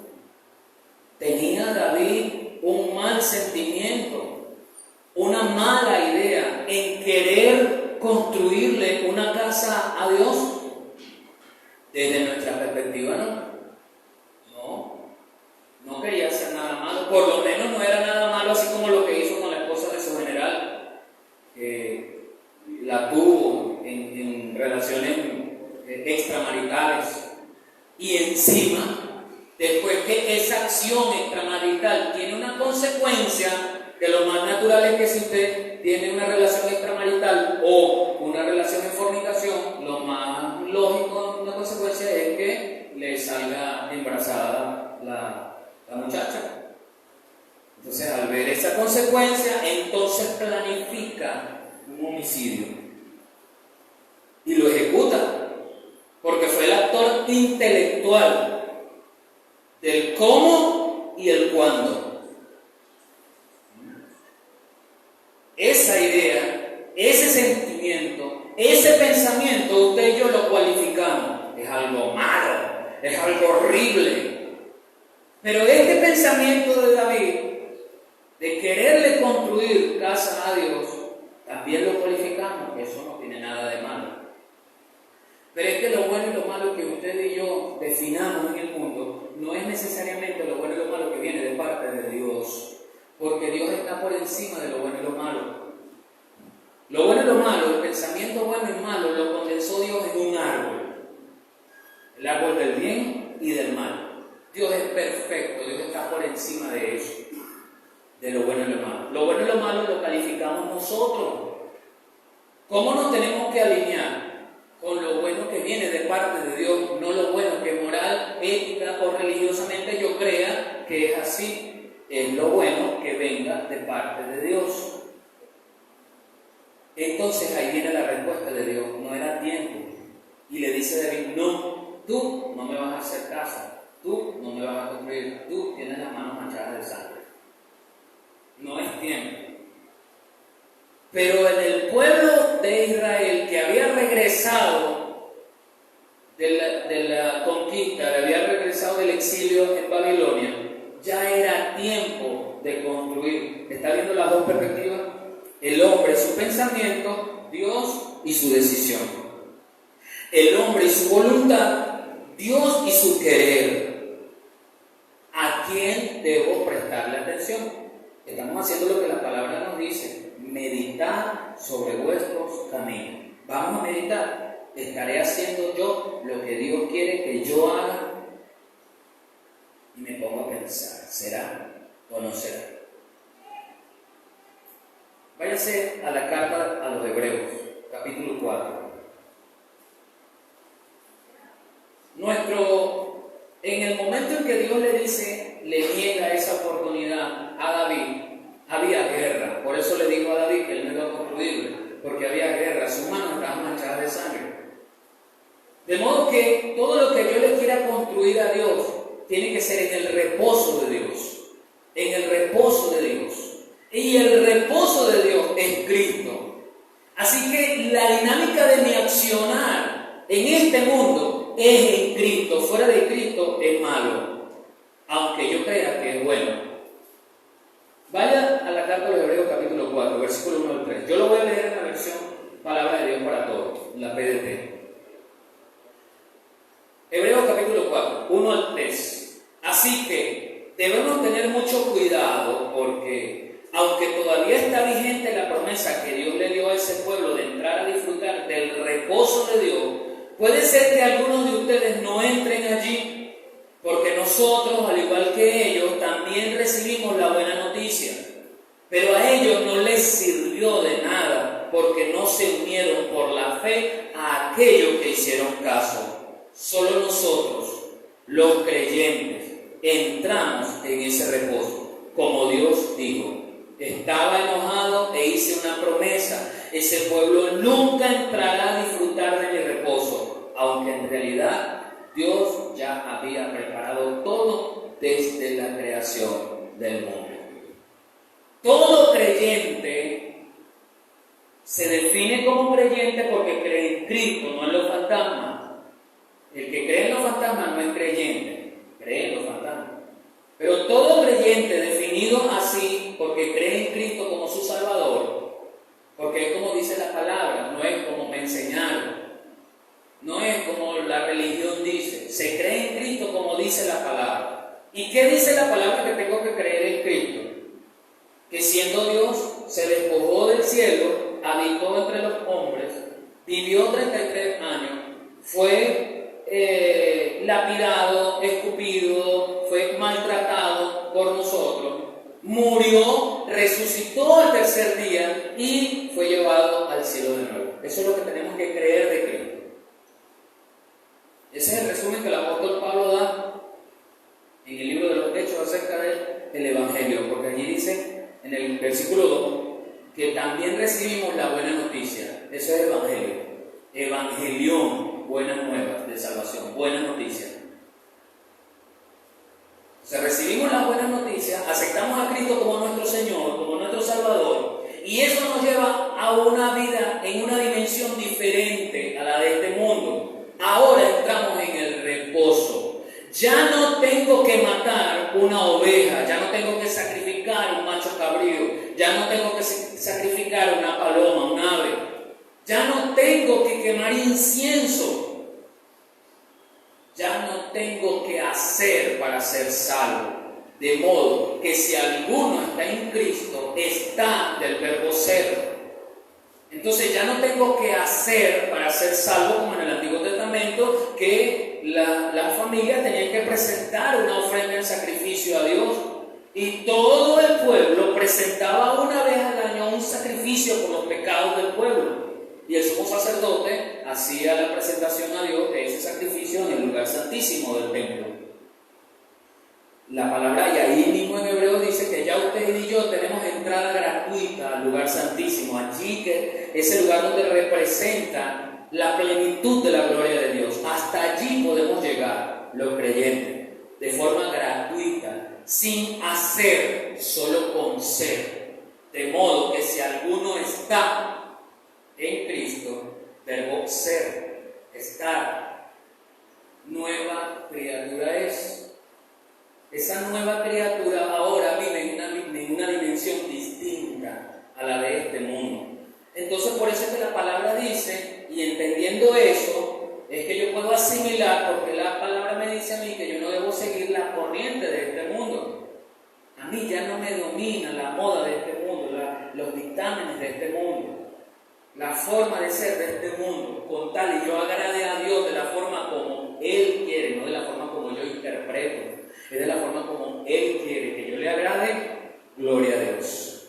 ¿Tenía David un mal sentimiento, una mala idea en querer construirle una casa a Dios? Desde nuestra perspectiva, no quería hacer nada malo. Por lo menos no era nada malo, así como lo que hizo con la esposa de su general, que la tuvo en relaciones extramaritales, y encima, después que esa acción extramarital tiene una consecuencia, que lo más natural es que si usted tiene una relación extramarital o una relación de fornicación, lo más lógico, una consecuencia es que le salga embarazada la muchacha. Entonces, al ver esa consecuencia, entonces planifica un homicidio y lo ejecuta, porque fue el actor intelectual del cómo y el cuándo. Esa idea, ese sentimiento, ese pensamiento, usted y yo lo cualificamos. Es algo malo, es algo horrible. Pero este pensamiento de David, de quererle construir casa a Dios, también lo cualificamos. Eso no tiene nada de malo. Pero es que lo bueno y lo malo que usted y yo definamos en el mundo no es necesariamente lo bueno y lo malo que viene de parte de Dios, porque Dios está por encima de lo bueno y lo malo. Lo bueno y lo malo, el pensamiento bueno y malo, lo condensó Dios en un árbol, el árbol del bien y del mal. Dios es perfecto, Dios está por encima de eso, de lo bueno y lo malo. Lo bueno y lo malo lo calificamos nosotros. ¿Cómo nos tenemos que alinear? Con lo bueno que viene de parte de Dios, no lo bueno que moral, ética o religiosamente yo crea que es así. es lo bueno que venga de parte de Dios. Entonces ahí viene la respuesta de Dios, no era tiempo. Y le dice David, no, tú no me vas a hacer caso, tú no me vas a construir, tú tienes las manos manchadas de sangre. No es tiempo. Pero en el pueblo de Israel que había regresado de la conquista, había regresado del exilio en Babilonia, ya era tiempo de construir. ¿Está viendo las dos perspectivas? El hombre, su pensamiento, Dios y su decisión. El hombre y su voluntad, Dios y su querer. ¿A quién debo prestarle atención? Estamos haciendo lo que la palabra nos dice: meditar sobre vuestros caminos. Vamos a meditar. ¿Estaré haciendo yo lo que Dios quiere que yo haga? Y me pongo a pensar, ¿será o no será? Váyase a la carta a los Hebreos, capítulo 4. En el momento en que Dios le dice, le niega esa oportunidad a David, había guerra. Por eso le dijo a David que él no iba a construirle, porque había guerra, sus manos estaban manchadas de sangre. De modo que todo lo que yo le quiera construir a Dios tiene que ser en el reposo de Dios. En el reposo de Dios. Y el reposo de Dios es Cristo. Así que la dinámica de mi accionar en este mundo es en Cristo. Fuera de Cristo es malo, aunque yo crea que es bueno. Vaya a la carta de los Hebreos capítulo 4, versículo 1 al 3. Yo lo voy a leer en la versión Palabra de Dios para Todos, la PDT. Hebreos capítulo 4, 1 al 3. Así que debemos tener mucho cuidado, porque aunque todavía está vigente la promesa que Dios le dio a ese pueblo de entrar a disfrutar del reposo de Dios, puede ser que algunos de ustedes no entren allí, porque nosotros, al igual que ellos, también recibimos la buena noticia. Pero a ellos no les sirvió de nada, porque no se unieron por la fe a aquellos que hicieron caso. Solo nosotros, los creyentes, entramos en ese reposo, como Dios dijo. Estaba enojado e hice una promesa: ese pueblo nunca entrará a disfrutar de mi reposo, aunque en realidad Dios ya había preparado todo desde la creación del mundo. Todo creyente se define como creyente porque cree en Cristo, no en los fantasmas. El que cree en los fantasmas no es creyente, cree en los fantasmas. Pero todo creyente definido así, porque cree en Cristo como su Salvador, porque es como dice la palabra, no es como me enseñaron, no es como la religión dice, se cree en Cristo como dice la palabra. ¿Y qué dice la palabra que tengo que creer en Cristo? Que siendo Dios, se despojó del cielo, habitó entre los hombres, vivió 33 años, fue lapidado, escupido, fue maltratado por nosotros, murió, resucitó al tercer día y fue llevado al cielo de nuevo. Eso es lo que tenemos que creer de Cristo. Ese es el resumen que el apóstol Pablo da en el libro de los Hechos acerca del Evangelio, porque allí dice en el versículo 2 que también recibimos la buena noticia. Eso es Evangelio. Evangelión, buenas nuevas de salvación, buena noticia. O sea, recibimos la buena noticia, aceptamos a Cristo como nuestro Señor, como nuestro Salvador, y eso nos lleva a una vida en una dimensión diferente a la de este mundo. Ahora entramos en el reposo. Ya no tengo que matar una oveja, ya no tengo que sacrificar un macho cabrío, ya no tengo que sacrificar una paloma, un ave, ya no tengo que quemar incienso, ya no tengo que hacer para ser salvo. De modo que si alguno está en Cristo, está del verbo ser. Entonces ya no tengo que hacer para ser salvo, como en el Antiguo Testamento, que la familia tenía que presentar una ofrenda en sacrificio a Dios, y todo el pueblo presentaba una vez al año un sacrificio por los pecados del pueblo, y el sumo sacerdote hacía la presentación a Dios de ese sacrificio en el lugar santísimo del templo. la palabra, y ahí mismo en hebreo dice que ya usted y yo tenemos entrada gratuita al lugar santísimo, allí que es el lugar donde representa la plenitud de la gloria de Dios. Hasta allí podemos llegar los creyentes, de forma gratuita, sin hacer, solo con ser. De modo que si alguno está en Cristo, verbo ser, estar, nueva criatura es. Esa nueva criatura ahora vive en una dimensión distinta a la de este mundo. Entonces por eso es que la palabra dice, y entendiendo eso, es que yo puedo asimilar, porque la palabra me dice a mí que yo no debo seguir la corriente de este mundo. A mí ya no me domina la moda de este mundo, los dictámenes de este mundo, la forma de ser de este mundo, con tal y yo agrade a Dios de la forma como Él quiere, no de la forma como yo interpreto. Es de la forma como Él quiere que yo le agrade, gloria a Dios.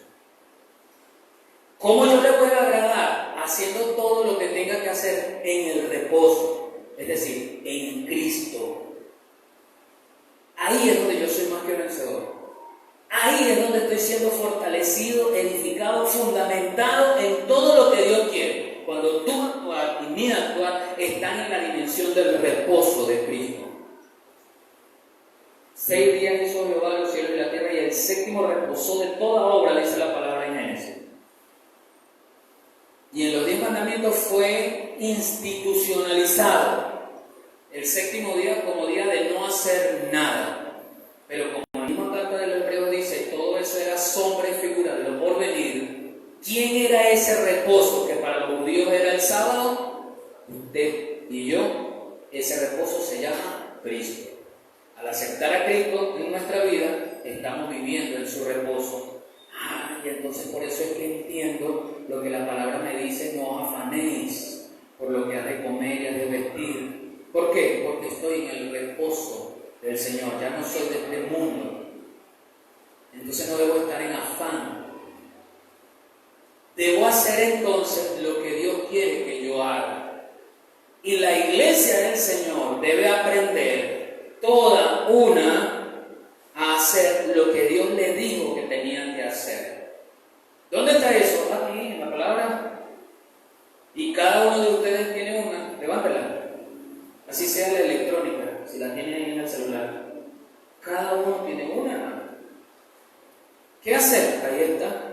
¿Cómo yo le puedo agradar? Haciendo todo lo que tenga que hacer en el reposo, es decir, en Cristo. Ahí es donde yo soy más que vencedor. Ahí es donde estoy siendo fortalecido, edificado, fundamentado en todo lo que Dios quiere. Cuando tu actuar y mi actuar están en la dimensión del reposo de Cristo. 6 días hizo Jehová los cielos y la tierra, y el séptimo reposó de toda obra, dice la palabra en Génesis. Y en los 10 mandamientos fue institucionalizado el séptimo día como día de no hacer nada. Pero como la misma carta del Hebreo dice, todo eso era sombra y figura de lo por venir. ¿Quién era ese reposo que para los judíos era el sábado? Usted y yo. Ese reposo se llama Cristo. Al aceptar a Cristo en nuestra vida, estamos viviendo en su reposo. Y entonces por eso es que entiendo lo que la palabra me dice: no os afanéis por lo que has de comer y has de vestir. ¿Por qué? Porque estoy en el reposo del Señor, ya no soy de este mundo. Entonces no debo estar en afán. Debo hacer entonces lo que Dios quiere que yo haga. Y la iglesia del Señor debe aprender toda una a hacer lo que Dios le dijo que tenían que hacer. ¿Dónde está eso? Aquí, en la palabra. Y cada uno de ustedes tiene una. Levántala. Así sea la electrónica, si la tienen ahí en el celular. Cada uno tiene una, hermano. ¿Qué hacer? Ahí está.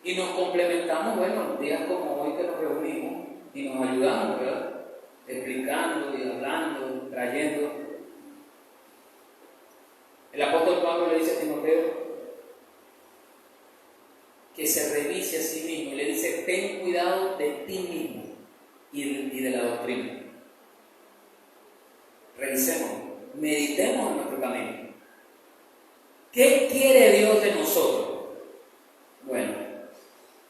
Y nos complementamos, bueno, días como hoy que nos reunimos y nos ayudamos, ¿verdad? Explicando y hablando, trayendo. El apóstol Pablo le dice a Timoteo que se revise a sí mismo y le dice: ten cuidado de ti mismo y de la doctrina. Revisemos, meditemos en nuestro camino. ¿Qué quiere Dios de nosotros? Bueno,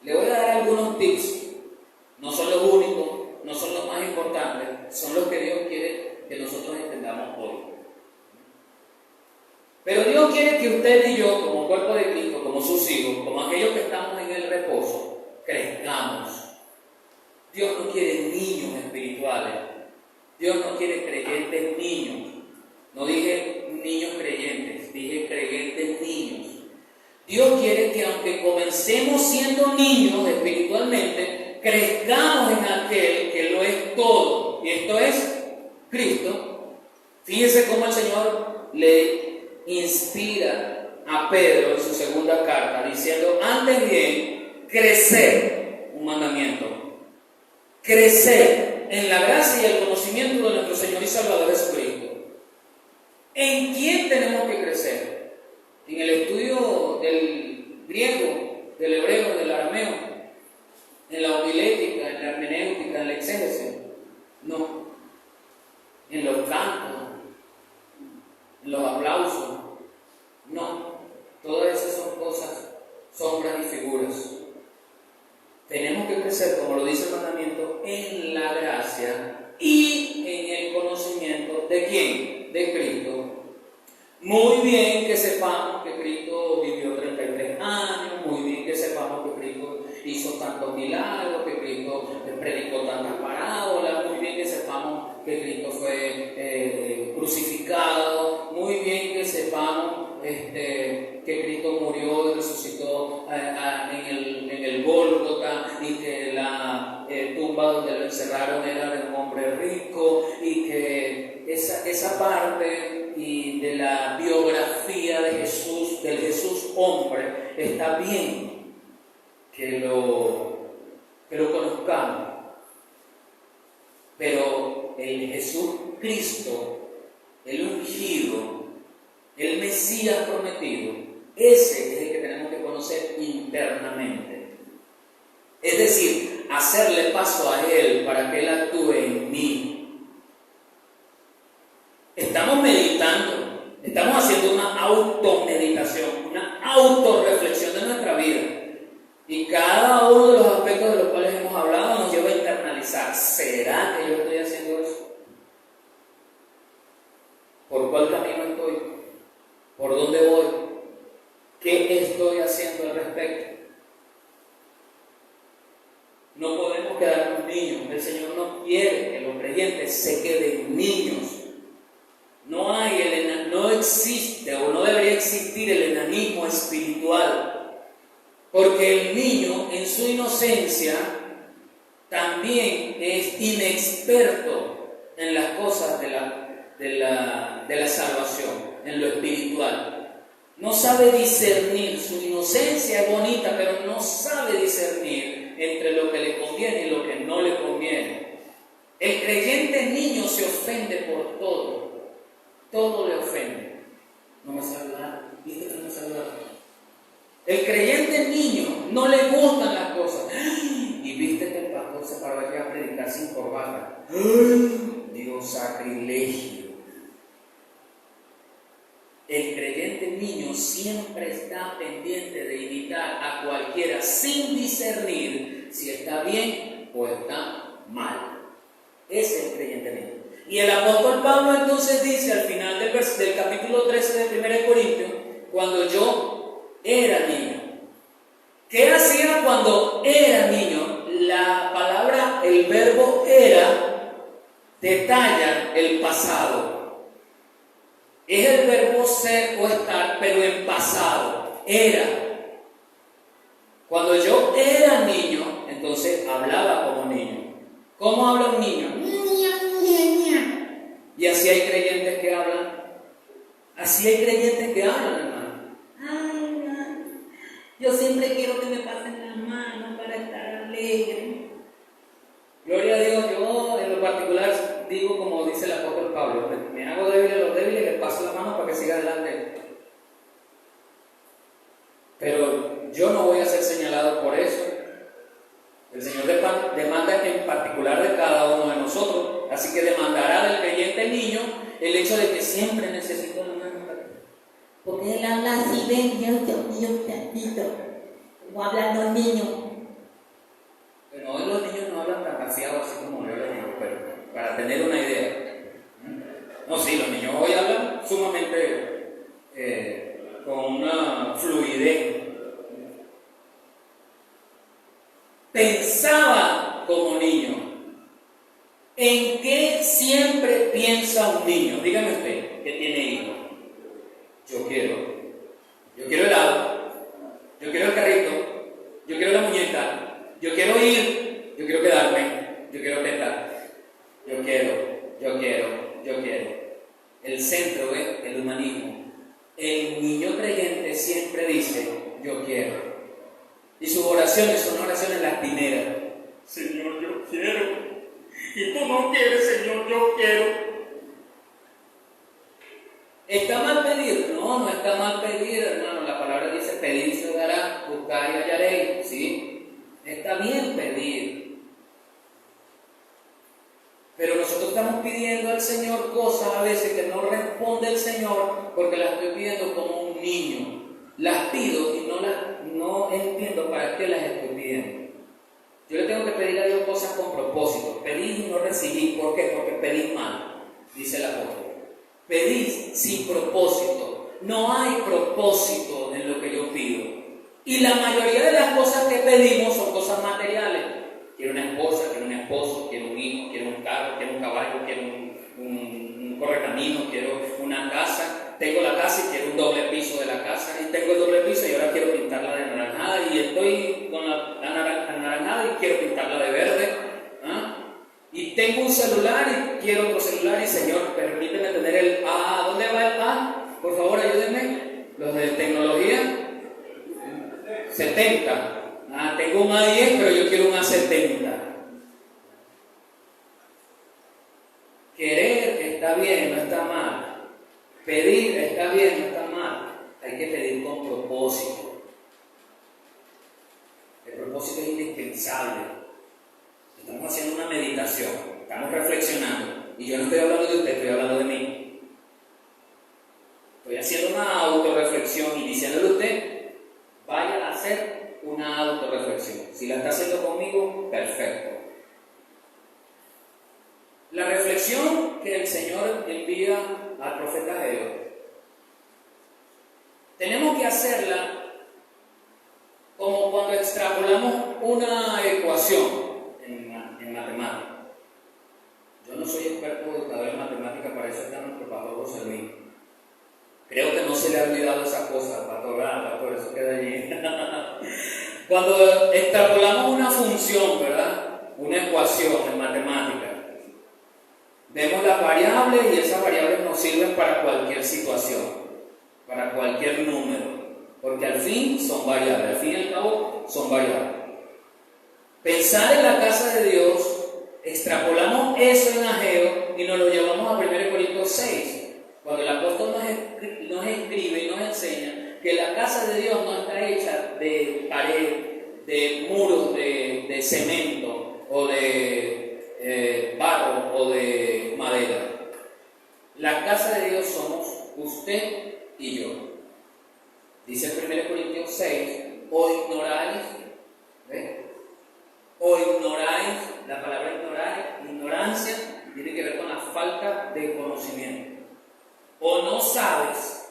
le voy a dar algunos tips. No son los únicos, no son los más importantes, son los que Dios quiere que nosotros entendamos hoy. Pero Dios quiere que usted y yo, como cuerpo de Cristo, como sus hijos, como aquellos que estamos en el reposo, crezcamos. Dios no quiere niños espirituales. Dios no quiere creyentes niños. No dije niños creyentes, dije creyentes niños. Dios quiere que aunque comencemos siendo niños espiritualmente, crezcamos en aquel que lo es todo. Y esto es Cristo. Fíjense cómo el Señor le inspira a Pedro en su segunda carta, diciendo: antes bien, crecer, un mandamiento, crecer en la gracia y el conocimiento de nuestro Señor y Salvador Jesucristo. ¿En quién tenemos que crecer? En el estudio del griego, del hebreo, del arameo, en la homilética, en la hermenéutica, en la exégesis. No. En los cantos, en los aplausos. No. Todas esas son cosas, sombras y figuras. Tenemos que crecer, como lo dice el mandamiento, en la gracia y en el conocimiento ¿de quién? De Cristo. Muy bien que sepamos que Cristo vivió 33 años, muy bien que sepamos que Cristo hizo tantos milagros, que Cristo predicó tantas parábolas, muy bien que sepamos que Cristo fue crucificado, muy bien que que Cristo murió y resucitó en el Gólgota, y que la tumba donde lo encerraron era de un hombre rico, y que esa parte y de la biografía de Jesús, del Jesús hombre, está bien que lo conozcamos. Pero el Jesús Cristo, el ungido, el Mesías prometido, ese es el que tenemos que conocer internamente. Es decir, hacerle paso a Él para que Él actúe en mí. Estamos meditando, estamos haciendo una automeditación, una autorreflexión de nuestra vida. Y cada uno de los aspectos de los cuales hemos hablado nos lleva a internalizar. ¿Será que yo estoy haciendo eso? ¿Por cuál camino estoy? ¿Por dónde voy? ¿Qué estoy haciendo al respecto? No podemos quedarnos niños. El Señor no quiere que los creyentes se queden niños. No existe o no debería existir el enanismo espiritual. Porque el niño en su inocencia también es inexperto en las cosas de la salvación, en lo espiritual. No sabe discernir, su inocencia es bonita, pero no sabe discernir entre lo que le conviene y lo que no le conviene. El creyente niño se ofende por todo le ofende. No me saludaron, ¿viste que no me saludaron? El creyente niño no le gustan las cosas. Y viste que el pastor se paró aquí a predicar sin corbata. Dios, sacrilegio. El creyente niño siempre está pendiente de imitar a cualquiera sin discernir si está bien o está mal. Ese es el creyente niño. Y el apóstol Pablo entonces dice al final del capítulo 13 de 1 Corintios, cuando yo era niño. ¿Qué hacía cuando era niño? La palabra, el verbo era, detalla el pasado. Es el verbo ser o estar, pero en pasado. Era. Cuando yo era niño, entonces hablaba como niño. ¿Cómo habla un niño? Y así hay creyentes que hablan. Así hay creyentes que hablan, hermano. Yo siempre quiero que me pasen las manos para estar alegre. Gloria a Dios, yo en lo particular digo como dice el apóstol Pablo, me hago débil a los débiles y les paso la mano para que siga adelante. Pero yo no voy a ser señalado por eso. El Señor demanda en particular de cada uno de nosotros, así que demandará del creyente niño el hecho de que siempre necesito la mano. Porque él habla así, ven, Dios mío, tantito, como hablan los niños. Pero hoy los niños no hablan tan vaciados así como yo les digo, pero para tener una idea. No, sí, los niños hoy hablan sumamente con una fluidez. Pensaba como niño. ¿En qué siempre piensa un niño? Dígame usted, que tiene hijos. Yo quiero helado, yo quiero el carrito, yo quiero la muñeca, yo quiero ir, yo quiero quedarme, yo quiero tentar, yo quiero. El centro es el humanismo. El niño creyente siempre dice, yo quiero. Y sus oraciones son oraciones lastineras. Señor, yo quiero. Y tú no quieres, Señor, yo quiero. ¿Está mal pedir? No, no está mal pedir, hermano. La palabra dice, pedir se dará, buscar y hallaréis. ¿Sí? Está bien pedir. Pero nosotros estamos pidiendo al Señor cosas a veces que no responde el Señor porque las estoy pidiendo como un niño. Las pido y no entiendo para qué las estoy pidiendo. Yo le tengo que pedir a Dios cosas con propósito. Pedí y no recibí. ¿Por qué? Porque pedí mal, dice el apóstol. Pedís sin propósito. No hay propósito en lo que yo pido. Y la mayoría de las cosas que pedimos son cosas materiales. Quiero una esposa, quiero un esposo, quiero un hijo, quiero un carro, quiero un caballo, quiero un correcamino, quiero una casa. Tengo la casa y quiero un doble piso de Señor, permíteme tener el A. ¿Dónde va el A? Por favor, ayúdenme. Los de tecnología. 70. Tengo un A10, pero yo quiero un A70. Querer está bien, no está mal. Pedir está bien, no está mal. Hay que pedir con propósito. El propósito es indispensable. Estamos haciendo una meditación, estamos reflexionando. Y yo no estoy hablando de usted, estoy hablando de mí. Estoy haciendo una autorreflexión y diciéndole a usted, vaya a hacer una autorreflexión. Si la está haciendo conmigo, perfecto. La reflexión que el Señor envía al profeta Ageo, tenemos que hacerla como cuando extrapolamos una ecuación en matemática. Yo no soy experto educador en matemática, para eso está nuestro pastor José Luis. Creo que no se le ha olvidado esa cosa, pastor, eso queda allí. Cuando extrapolamos una función, ¿verdad? Una ecuación en matemática, vemos las variables y esas variables nos sirven para cualquier situación, para cualquier número, porque al fin son variables, al fin y al cabo son variables. Pensar en la casa de Dios, extrapolamos eso en Ageo y nos lo llevamos a 1 Corintios 6, cuando el apóstol nos escribe y nos enseña que la casa de Dios no está hecha de pared, de muros de cemento o de barro o de madera. La casa de Dios somos usted y yo. Dice 1 Corintios 6, o ignoráis, la palabra ignorancia tiene que ver con la falta de conocimiento. O no sabes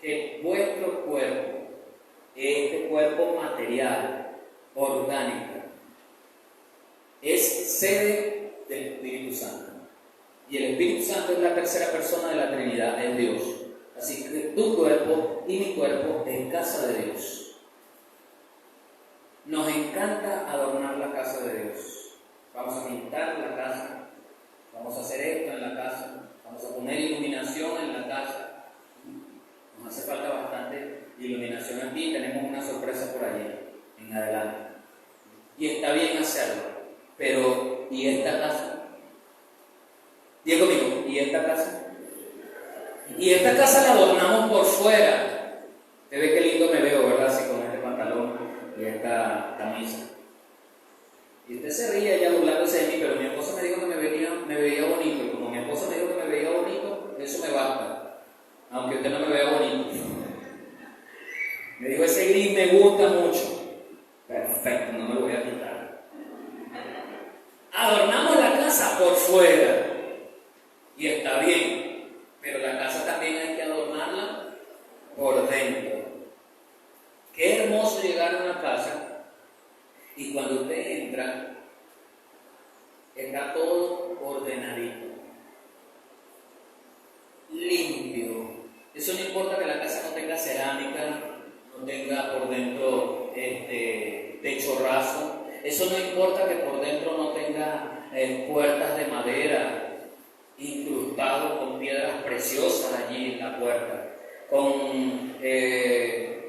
que vuestro cuerpo, este cuerpo material, orgánico, es sede del Espíritu Santo. Y el Espíritu Santo es la tercera persona de la Trinidad, es Dios. Así que tu cuerpo y mi cuerpo es casa de Dios. Nos encanta adornar la casa de Dios. Vamos a pintar la casa, vamos a hacer esto en la casa, vamos a poner iluminación en la casa. Nos hace falta bastante iluminación aquí, tenemos una sorpresa por allí en adelante. Y está bien hacerlo, pero ¿y esta casa? Diga conmigo, ¿y esta casa? Y esta casa la adornamos por fuera. Usted ve qué lindo me veo, ¿verdad? Así con este pantalón y esta camisa. Y usted se ríe ya burlándose de mí, pero mi esposa me dijo que me veía bonito. Y como mi esposa me dijo que me veía bonito, eso me basta. Aunque usted no me vea bonito. Me dijo, ese gris me gusta mucho. Perfecto, no me lo voy a quitar. Adornamos la casa por fuera. Y está bien, pero la casa también hay que adornarla por dentro. Qué hermoso llegar a una casa y cuando usted entra, está todo ordenadito, limpio. Eso no importa que la casa no tenga cerámica, no tenga por dentro techo raso. Eso no importa que por dentro no tenga puertas de madera incrustado con piedras preciosas allí en la puerta, con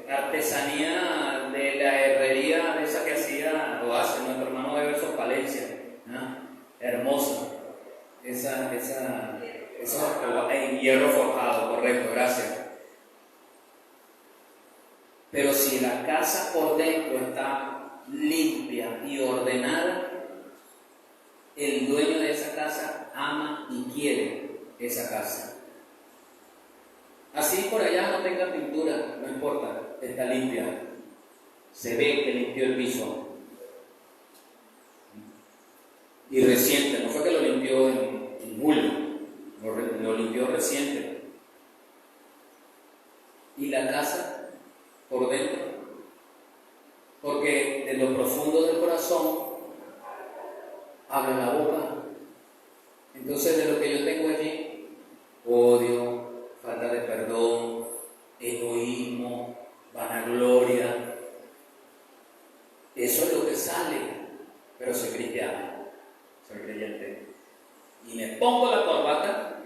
artesanía de la herrería de esa que hacía o hace nuestro hermano Everson Palencia, ¿no? Hermosa, eso en hierro forjado, correcto, gracias. Pero si la casa por dentro está limpia y ordenada, el dueño de esa casa ama y quiere esa casa. Así por allá no tenga pintura, no importa, está limpia. Se ve que limpió el piso. Y reciente, no fue que lo limpió en julio, lo limpió reciente. Y la casa por dentro, porque de lo profundo del corazón habla la boca. Entonces, de lo que yo tengo allí, odio, falta de perdón, egoísmo, vanagloria, eso es lo que sale. Pero soy cristiano, soy creyente, y me pongo la corbata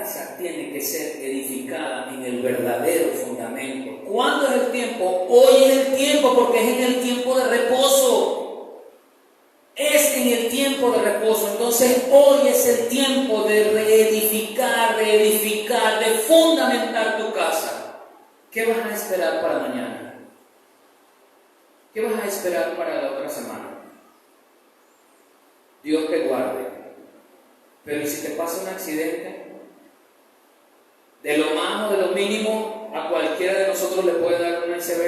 casa tiene que ser edificada en el verdadero fundamento. ¿Cuándo es el tiempo? Hoy es el tiempo, porque es en el tiempo de reposo. Es en el tiempo de reposo. Entonces hoy es el tiempo de reedificar, de fundamentar tu casa. ¿Qué vas a esperar para mañana? ¿Qué vas a esperar para la otra semana? Dios te guarde. Pero si te pasa un accidente, de lo más o de lo mínimo, a cualquiera de nosotros le puede dar un ACV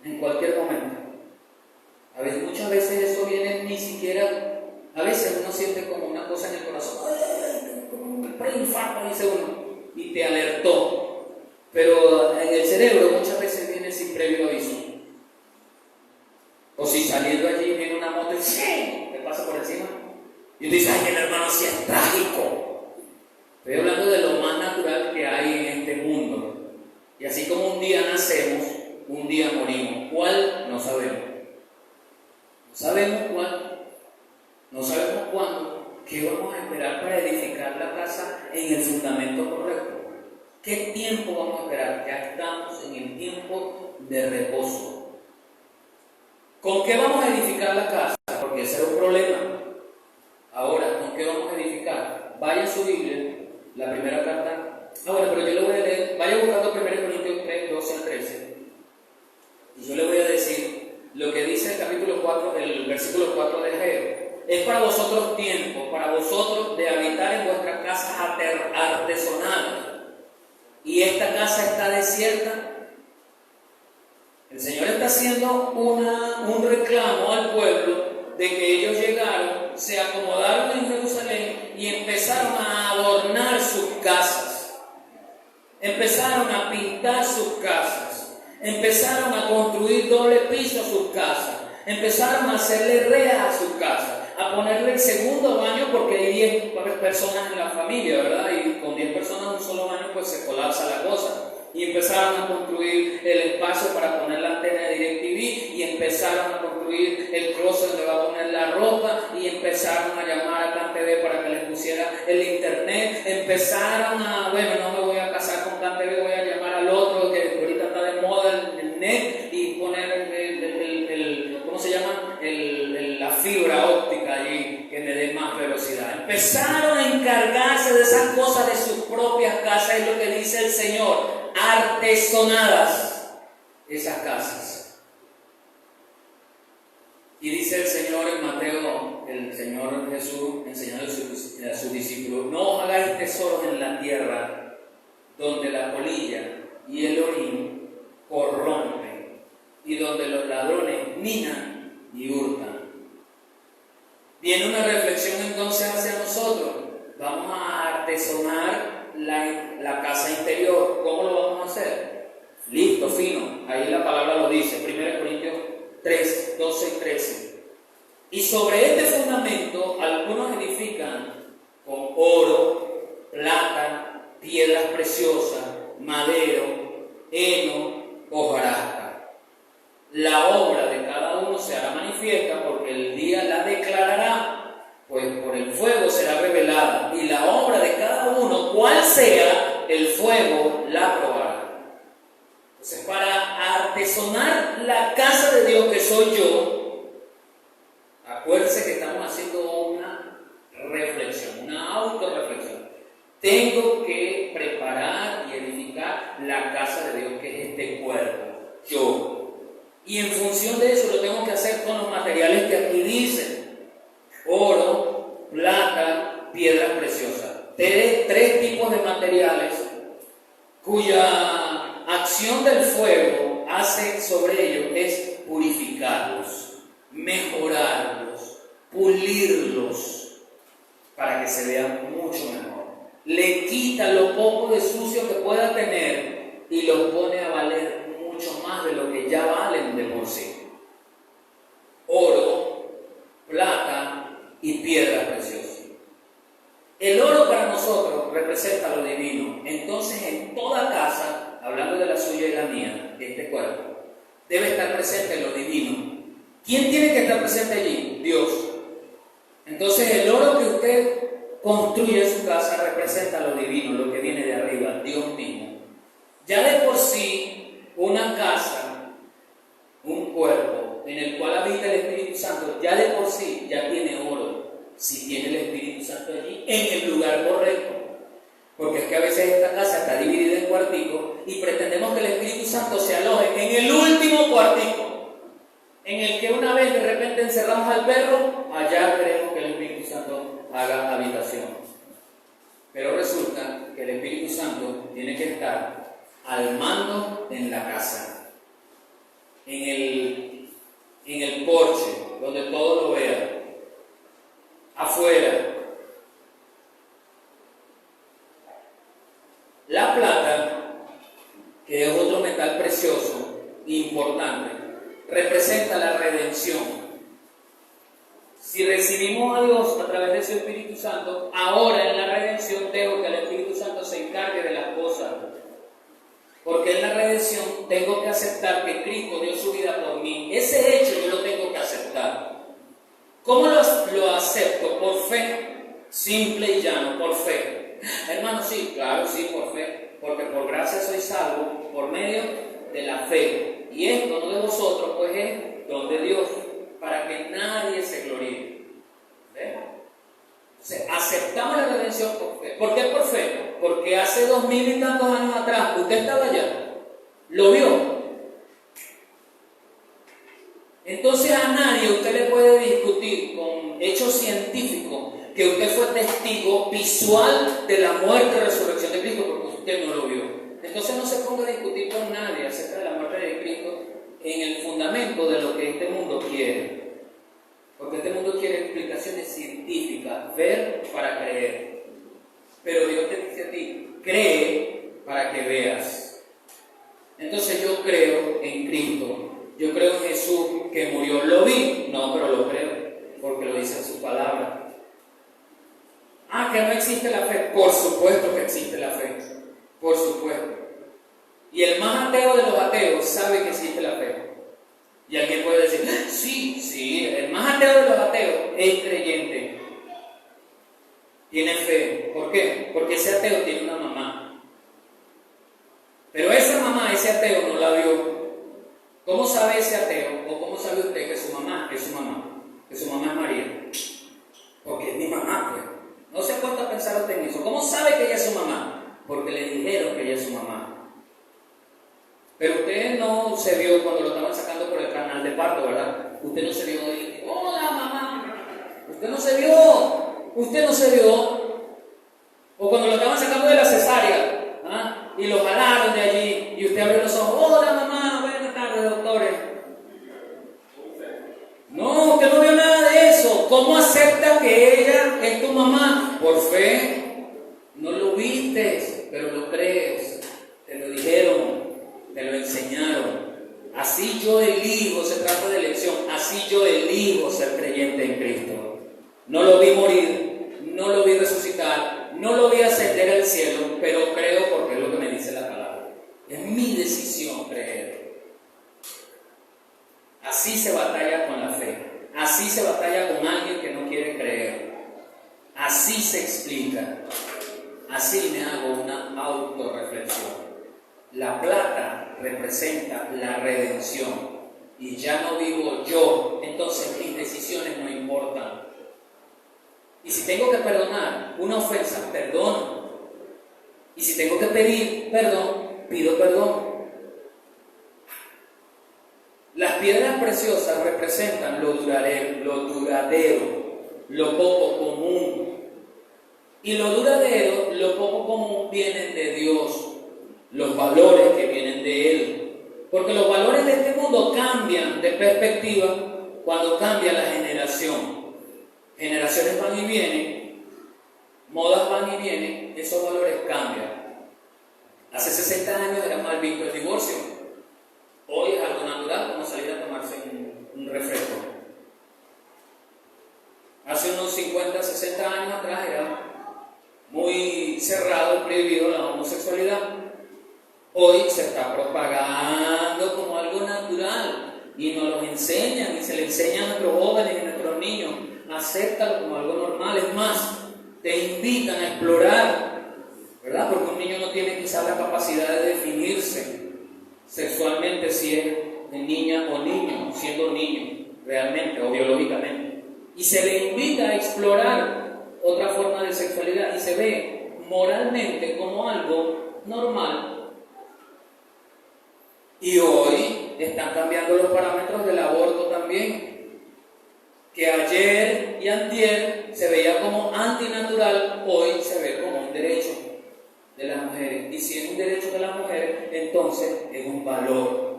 en cualquier momento. A veces, muchas veces eso viene ni siquiera, a veces uno siente como una cosa en el corazón, como un preinfarto, dice uno, y te alertó. Pero en el cerebro muchas veces viene sin previo aviso. O si saliendo allí viene una moto y ¡sí! Te pasa por encima. Y tú dices, ay, el hermano, sí es trágico. Estoy hablando de lo más natural que hay en este mundo. Y así como un día nacemos, un día morimos. ¿Cuál? No sabemos. No sabemos cuál. No sabemos cuándo. ¿Qué vamos a esperar para edificar la casa en el fundamento correcto? ¿Qué tiempo vamos a esperar? Ya estamos en el tiempo de reposo. ¿Con qué vamos a edificar la casa? Porque ese era un problema. Ahora, ¿con qué vamos a edificar? Vaya a su Biblia, la primera carta. Bueno, pero yo le voy a leer. Vaya buscando 1 Corintios 3, 12 al 13. Y yo le voy a decir lo que dice el capítulo 4, el versículo 4 de Ageo. Es para vosotros tiempo, para vosotros de habitar en vuestras casas artesonadas. Y esta casa está desierta. El Señor está haciendo un reclamo al pueblo de que ellos llegaron, se acomodaron en Jerusalén y empezaron a adornar sus casas. Empezaron a pintar sus casas. Empezaron a construir doble piso a sus casas. Empezaron a hacerle rejas a sus casas. A ponerle el segundo baño porque hay 10 personas en la familia, ¿verdad? Y con 10 personas en un solo baño pues se colapsa la cosa. Y empezaron a construir el espacio para poner la antena de DirecTV, y empezaron a construir el closet donde va a poner la ropa, y empezaron a llamar a CanTV para que les pusiera el internet. Empezaron a, bueno, no me voy a casar con CanTV, voy a llamar al otro que ahorita está de moda el net, y poner ¿cómo se llama? La fibra óptica allí que me dé más velocidad. Empezaron a encargarse de esas cosas de sus propias casas, es lo que dice el Señor. Artesonadas esas casas. Y dice el Señor en Mateo, el Señor Jesús enseñando a sus discípulos: no os hagáis tesoros en la tierra, donde la polilla y el orín corrompen, y donde los ladrones minan y hurtan. Viene una reflexión entonces hacia nosotros. Vamos a artesonar la casa interior. ¿Cómo lo vamos a hacer? Listo, fino. Ahí la palabra lo dice. 1 Corintios 3, 12 y 13. Y sobre este fundamento algunos edifican con oro, plata, piedras preciosas, madero, heno, hojarasca. La obra de cada uno se hará manifiesta, porque el día la declarará, pues por el fuego será revelada, y la obra de cada uno, cual sea, el fuego la probará. Entonces, para artesonar la casa de Dios que soy yo, acuérdense que estamos haciendo una reflexión, una autorreflexión. Tengo que preparar y edificar la casa de Dios, que es este cuerpo, yo. Y en función de eso lo tengo que hacer con los materiales que aquí dicen: oro, plata, piedras preciosas. Tres tipos de materiales cuya acción del fuego hace sobre ellos es purificarlos, mejorarlos, pulirlos, para que se vean mucho mejor. Le quita lo poco de sucio que pueda tener y los pone a valer mucho más de lo que ya valen de por sí. Oro, plata y piedras preciosas. El oro para nosotros representa lo divino. Entonces, en toda casa, hablando de la suya y la mía, de este cuerpo, debe estar presente lo divino. ¿Quién tiene que estar presente allí? Dios. Entonces, el oro que usted construye su casa representa lo divino, lo que viene de arriba, Dios mismo. Ya de por sí, una casa, un cuerpo en el cual habita el Espíritu Santo, ya de por sí ya tiene oro, si tiene el Espíritu Santo allí, en el lugar correcto. Porque es que a veces esta casa está dividida en cuarticos y pretendemos que el Espíritu Santo se aloje en el último cuartico, en el que una vez de repente encerramos al perro, allá queremos que el Espíritu Santo haga habitación. Pero resulta que el Espíritu Santo tiene que estar al mando en la casa, en el porche, donde todos lo vean, afuera. La plata, que es otro metal precioso e importante, representa la redención. Si recibimos a Dios a través de su Espíritu Santo, ahora en la redención tengo que el Espíritu Santo se encargue de las cosas. Porque en la redención tengo que aceptar que Cristo dio su vida por mí. Ese hecho yo lo tengo que aceptar. ¿Cómo lo acepto? Por fe. Simple y llano, por fe. Hermano, sí, claro, sí, por fe. Porque por gracia soy salvo por medio de la fe. Y esto no de vosotros, pues es don de Dios, para que nadie se gloríe. ¿Ves? Entonces, aceptamos la redención por fe. ¿Por qué por fe? Porque hace 2000 y tantos años atrás, usted estaba allá, lo vio. Entonces a nadie usted le puede discutir con hechos científicos que usted fue testigo visual de la muerte y resurrección de Cristo, porque usted no lo vio. Entonces no se ponga a discutir con nadie acerca de la muerte de Cristo en el fundamento de lo que este mundo quiere. Porque este mundo quiere explicaciones científicas, ver para creer. Pero Dios te dice a ti, cree para que veas. Entonces yo creo en Cristo. Yo creo en Jesús que murió. ¿Lo vi? No, pero lo creo, porque lo dice en su palabra. Ah, que no existe la fe. Por supuesto que existe la fe. Por supuesto. Y el más ateo de los ateos sabe que existe la fe. Y alguien puede decir, sí, el más ateo de los ateos es creyente. Tiene fe. ¿Por qué? Porque ese ateo tiene una mamá. Pero esa mamá, ese ateo no la vio. ¿Cómo sabe ese ateo? ¿O cómo sabe usted que su mamá es su mamá? Que su mamá es María. Porque es mi mamá, pues. No se ha puesto a pensar usted en eso. ¿Cómo sabe que ella es su mamá? Porque le dijeron que ella es su mamá. Pero usted no se vio cuando lo estaban sacando por el canal de parto, ¿verdad? Usted no se vio y dijo, hola mamá. Usted no se vio. Usted no se vio. O cuando lo estaban sacando de la cesárea, ¿ah? Y lo jalaron de allí y usted abrió los ojos, hola mamá, buenas tardes doctores. No, usted no vio nada de eso. ¿Cómo acepta que ella es tu mamá? Por fe. No lo viste, pero lo crees. Te lo dijeron. Te lo enseñaron. Así yo elijo, se trata de elección, así yo elijo ser creyente en Cristo. No lo vi morir, no lo vi resucitar, no lo vi ascender al cielo, pero creo porque es lo que me dice la palabra. Es mi decisión creer. Así se batalla con la fe, así se batalla con alguien que no quiere creer, así se explica, así me hago una autorreflexión. La plata representa la redención y ya no vivo yo, entonces mis decisiones no importan. Y si tengo que perdonar una ofensa, perdono. Y si tengo que pedir perdón, pido perdón. Las piedras preciosas representan lo duradero, lo poco común. Y lo duradero, lo poco común vienen de Dios. Los valores que vienen de Él. Porque los valores de este mundo cambian de perspectiva cuando cambia la generación. Generaciones van y vienen, modas van y vienen, esos valores cambian. Hace 60 años era mal visto el divorcio. Hoy es algo natural como salir a tomarse un refresco. Hace unos 50, 60 años atrás era muy cerrado, prohibido la homosexualidad. Hoy se está propagando como algo natural y nos lo enseñan y se le enseña a nuestros jóvenes y a nuestros niños. Acéptalo como algo normal. Es más, te invitan a explorar, ¿verdad? Porque un niño no tiene quizás la capacidad de definirse sexualmente si es niña o niño, siendo niño realmente o biológicamente. Y se le invita a explorar otra forma de sexualidad y se ve moralmente como algo normal. Y hoy están cambiando los parámetros del aborto también, que ayer y antier se veía como antinatural, hoy se ve como un derecho de las mujeres. Y si es un derecho de las mujeres, entonces es un valor.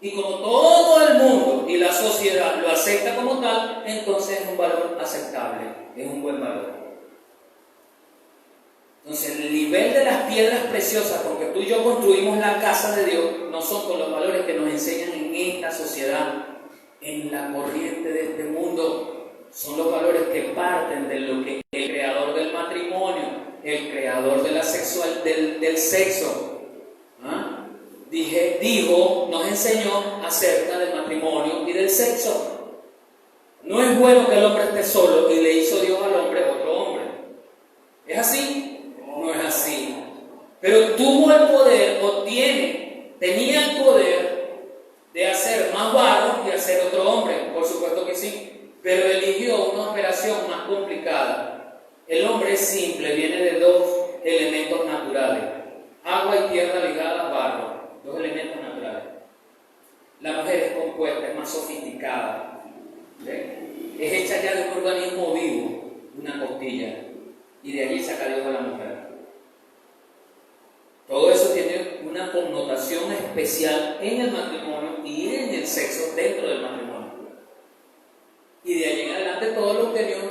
Y como todo el mundo y la sociedad lo acepta como tal, entonces es un valor aceptable, es un buen valor. Entonces el nivel de las piedras preciosas, porque tú y yo construimos la casa de Dios, no son con los valores que nos enseñan en esta sociedad, en la corriente de este mundo. Son los valores que parten de lo que el creador del matrimonio, el creador de la del sexo, dijo, nos enseñó acerca del matrimonio y del sexo. No es bueno que el hombre esté solo y le hizo Dios al hombre otro hombre. ¿Es así? No es así. Pero tuvo el poder, tenía el poder de hacer más varón y hacer otro hombre, por supuesto que sí, pero eligió una operación más complicada. El hombre es simple, viene de dos elementos naturales: agua y tierra ligadas, barro. Dos elementos naturales. La mujer es compuesta, es más sofisticada. Es hecha ya de un organismo vivo, una costilla, y de allí saca Dios a la mujer. Todo eso tiene una connotación especial en el matrimonio y en el sexo dentro del matrimonio. Y de allí en adelante todo lo que Dios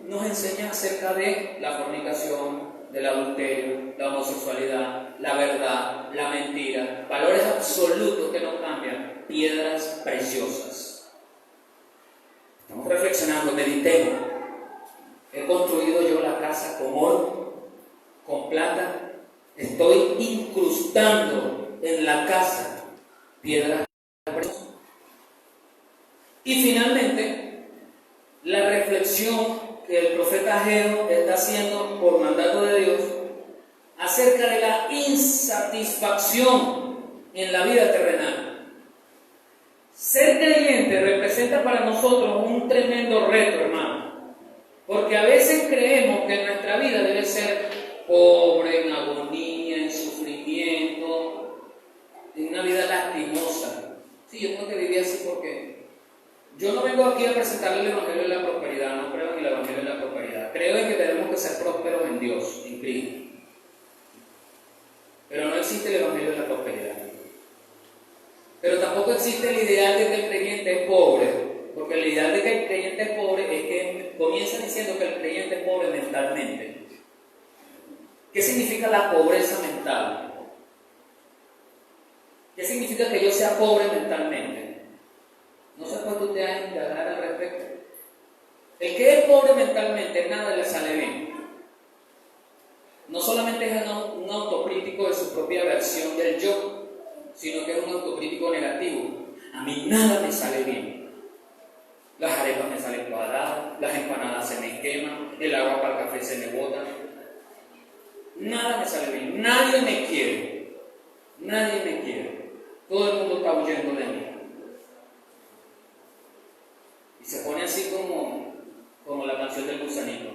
nos enseña acerca de la fornicación, del adulterio, la homosexualidad, la verdad, la mentira, valores absolutos que no cambian, piedras preciosas. Estamos reflexionando, meditemos. He construido yo la casa con oro, con plata, estoy incrustando en la casa piedras preciosas. Y finalmente, la reflexión que el profeta Ageo está haciendo por mandato de Dios acerca de la insatisfacción en la vida terrenal. Ser creyente representa para nosotros un tremendo reto, hermano, porque a veces creemos que nuestra vida debe ser pobre, en agonía, en sufrimiento, en una vida lastimosa. Sí, yo tengo que vivir así porque yo no vengo aquí a presentarle el Evangelio de la prosperidad, no creo en el Evangelio de la prosperidad. Creo en que tenemos que ser prósperos en Dios, en Cristo. Pero no existe el Evangelio de la prosperidad. Pero tampoco existe el ideal de que el creyente es pobre, porque el ideal de que el creyente es pobre es que comienza diciendo que el creyente es pobre mentalmente. ¿Qué significa la pobreza mental? ¿Qué significa que yo sea pobre mentalmente? No sé cuánto usted ha indagar al respecto. El que es pobre mentalmente, nada le sale bien. No solamente es un autocrítico de su propia versión del yo, sino que es un autocrítico negativo. A mí nada me sale bien. Las arepas me salen cuadradas, las empanadas se me queman, el agua para el café se me bota. Nada me sale bien. Nadie me quiere. Nadie me quiere. Todo el mundo está huyendo de mí. Y se pone así como la canción del gusanito.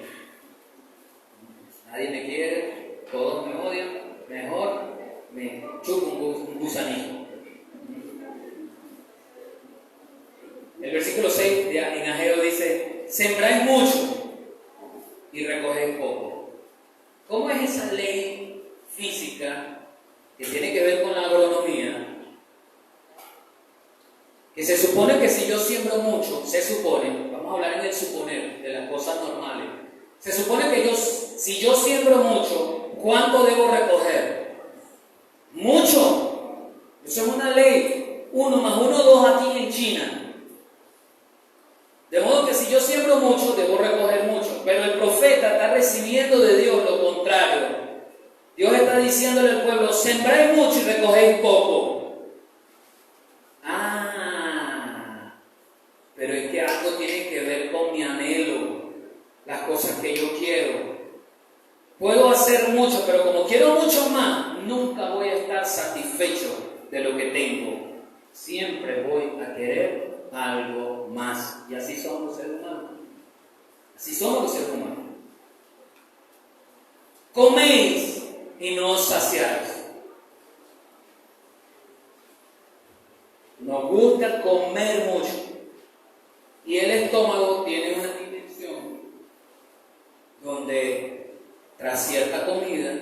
Nadie me quiere, todos me odian, mejor me chupo un gusanito. El versículo 6 en Ageo dice: sembráis mucho y recogéis poco. ¿Cómo es esa ley física que tiene que ver con la agronomía? Que se supone que si yo siembro mucho, vamos a hablar en el suponer, de las cosas normales. Se supone que si yo siembro mucho, ¿cuánto debo recoger? Mucho. Eso es una ley. 1 más 1, 2 aquí en China. De modo que si yo siembro mucho, debo recoger mucho. Pero el profeta está recibiendo de Dios lo contrario. Dios está diciéndole al pueblo: sembráis mucho y recogéis poco. Pero es que algo tiene que ver con mi anhelo, las cosas que yo quiero. hacer mucho, pero como quiero mucho más, nunca voy a estar satisfecho de lo que tengo. Siempre voy a querer algo más. Y así somos los seres humanos. Así somos los seres humanos. Coméis y no os saciáis. Nos gusta comer mucho. Y el estómago tiene una dimensión donde tras cierta comida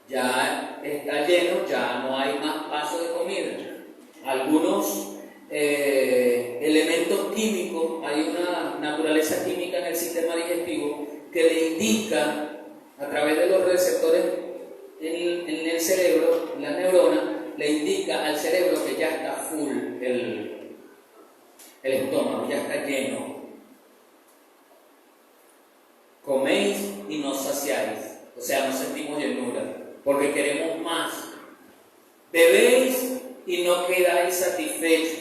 ya está lleno, ya no hay más paso de comida. Algunos elementos químicos, hay una naturaleza química en el sistema digestivo que le indica a través de los receptores en el cerebro, en las neuronas, le indica al cerebro que ya está full el estómago, ya está lleno. Coméis y no saciáis, o sea, no sentimos llenura, porque queremos más. Bebéis y no quedáis satisfechos.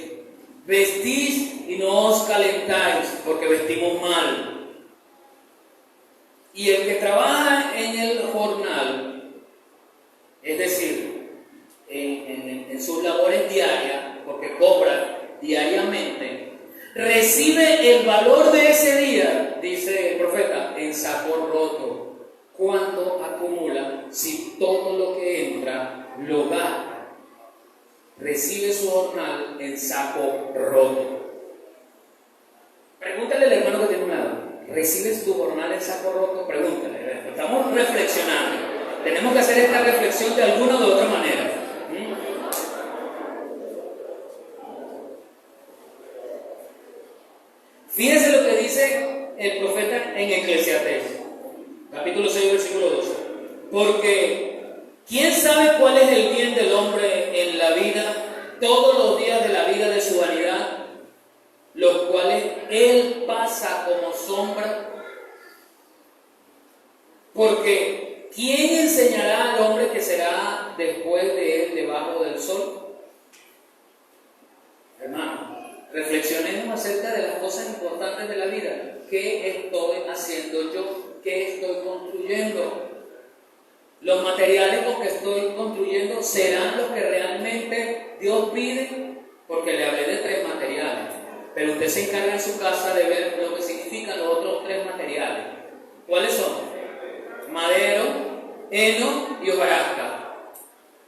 Vestís y no os calentáis, porque vestimos mal. Y el que trabaja en el jornal, es decir, en sus labores diarias, porque cobra diariamente, recibe el valor de ese día, dice el profeta, en saco roto. ¿Cuánto acumula si todo lo que entra lo gasta? Recibe su jornal en saco roto. Pregúntale al hermano que tiene un lado, ¿recibes tu jornal en saco roto? Pregúntale. Estamos reflexionando. Tenemos que hacer esta reflexión de alguna u otra manera. Fíjense lo que dice el profeta en Eclesiastés, capítulo 6, versículo 12. Porque ¿quién sabe cuál es el bien del hombre en la vida, todos los días de la vida de su vanidad, los cuales él pasa como sombra? Porque ¿quién enseñará al hombre que será después de él debajo del sol? Hermano, reflexionemos acerca de las cosas importantes de la vida. ¿Qué estoy haciendo yo? ¿Qué estoy construyendo? ¿Los materiales con que estoy construyendo serán los que realmente Dios pide? Porque le hablé de 3 materiales, pero usted se encarga en su casa de ver lo que significan los otros 3 materiales. ¿Cuáles son? Madero, heno y hojarasca.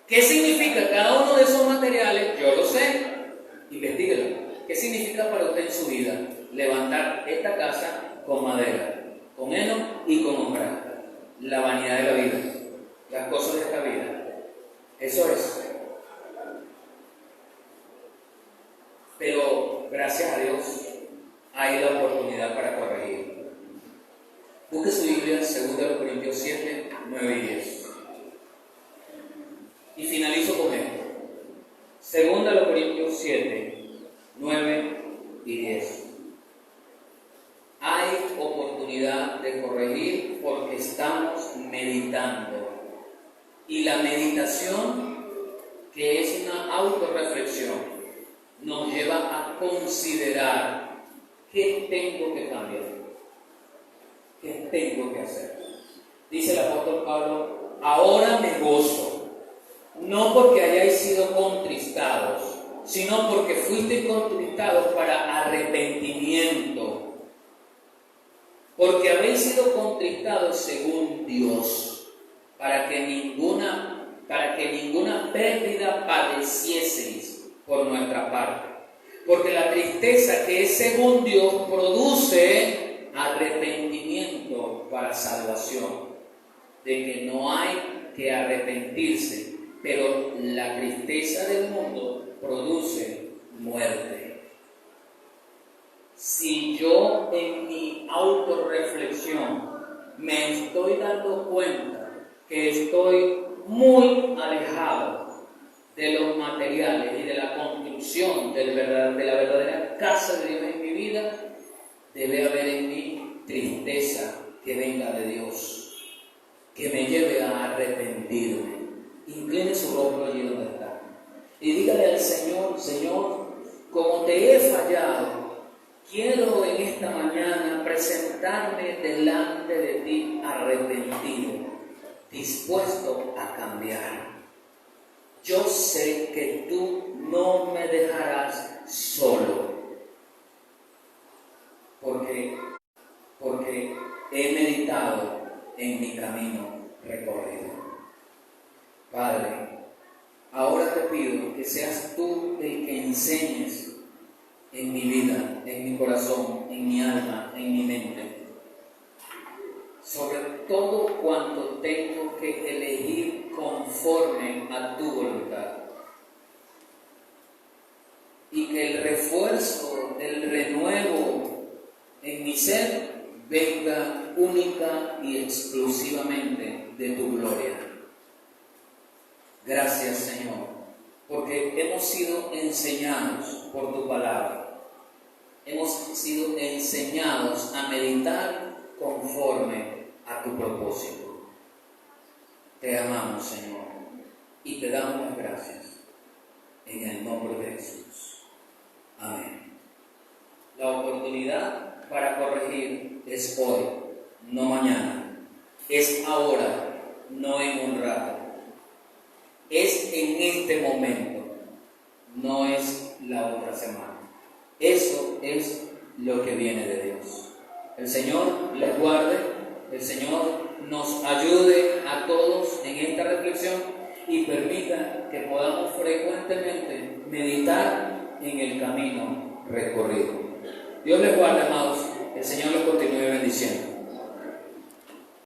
¿Qué significa cada uno de esos materiales? Yo lo sé. Investíguelo. ¿Qué significa para usted en su vida levantar esta casa con madera, con heno y con hojarasca? La vanidad de la vida, las cosas de esta vida. Eso es. Pero gracias a Dios hay la oportunidad para corregir. Busque su Biblia, 2 Corintios 7, 9 y 10. Y finalizo con esto. 2 Corintios 7, 9 y 10. Hay oportunidad de corregir porque estamos meditando. Y la meditación, que es una autorreflexión, nos lleva a considerar qué tengo que cambiar, qué tengo que hacer. Dice el apóstol Pablo, ahora me gozo, no porque hayáis sido contristados, sino porque fuisteis contristados para arrepentimiento, porque habéis sido contristados según Dios, para que ninguna pérdida padecieseis por nuestra parte. Porque la tristeza que es según Dios produce arrepentimiento para salvación, de que no hay que arrepentirse, pero la tristeza del mundo produce muerte. Si yo en mi autorreflexión me estoy dando cuenta que estoy muy alejado de los materiales y de la construcción de la verdadera casa de Dios en mi vida, debe haber en mí tristeza que venga de Dios, que me lleve a arrepentirme. Incline su rostro allí donde está y dígale al Señor, Señor, como te he fallado, quiero en esta mañana presentarme delante de ti arrepentido. dispuesto a cambiar. Yo sé que tú no me dejarás solo, porque he meditado en mi camino recorrido. Padre, ahora te pido que seas tú el que enseñes en mi vida, en mi corazón, en mi alma, en mi mente, sobre todo cuanto tengo que elegir conforme a tu voluntad. Y que el refuerzo, el renuevo en mi ser venga única y exclusivamente de tu gloria. Gracias, Señor, porque hemos sido enseñados por tu palabra. Hemos sido enseñados a meditar conforme a tu propósito. Te amamos, Señor, y te damos las gracias en el nombre de Jesús. Amén. La oportunidad para corregir es hoy, no mañana. Es ahora, no en un rato. Es en este momento, no es la otra semana. Eso es lo que viene de Dios. El Señor les guarde, el Señor nos ayude a todos en esta reflexión y permita que podamos frecuentemente meditar en el camino recorrido. Dios les guarde, amados. El Señor los continúe bendiciendo.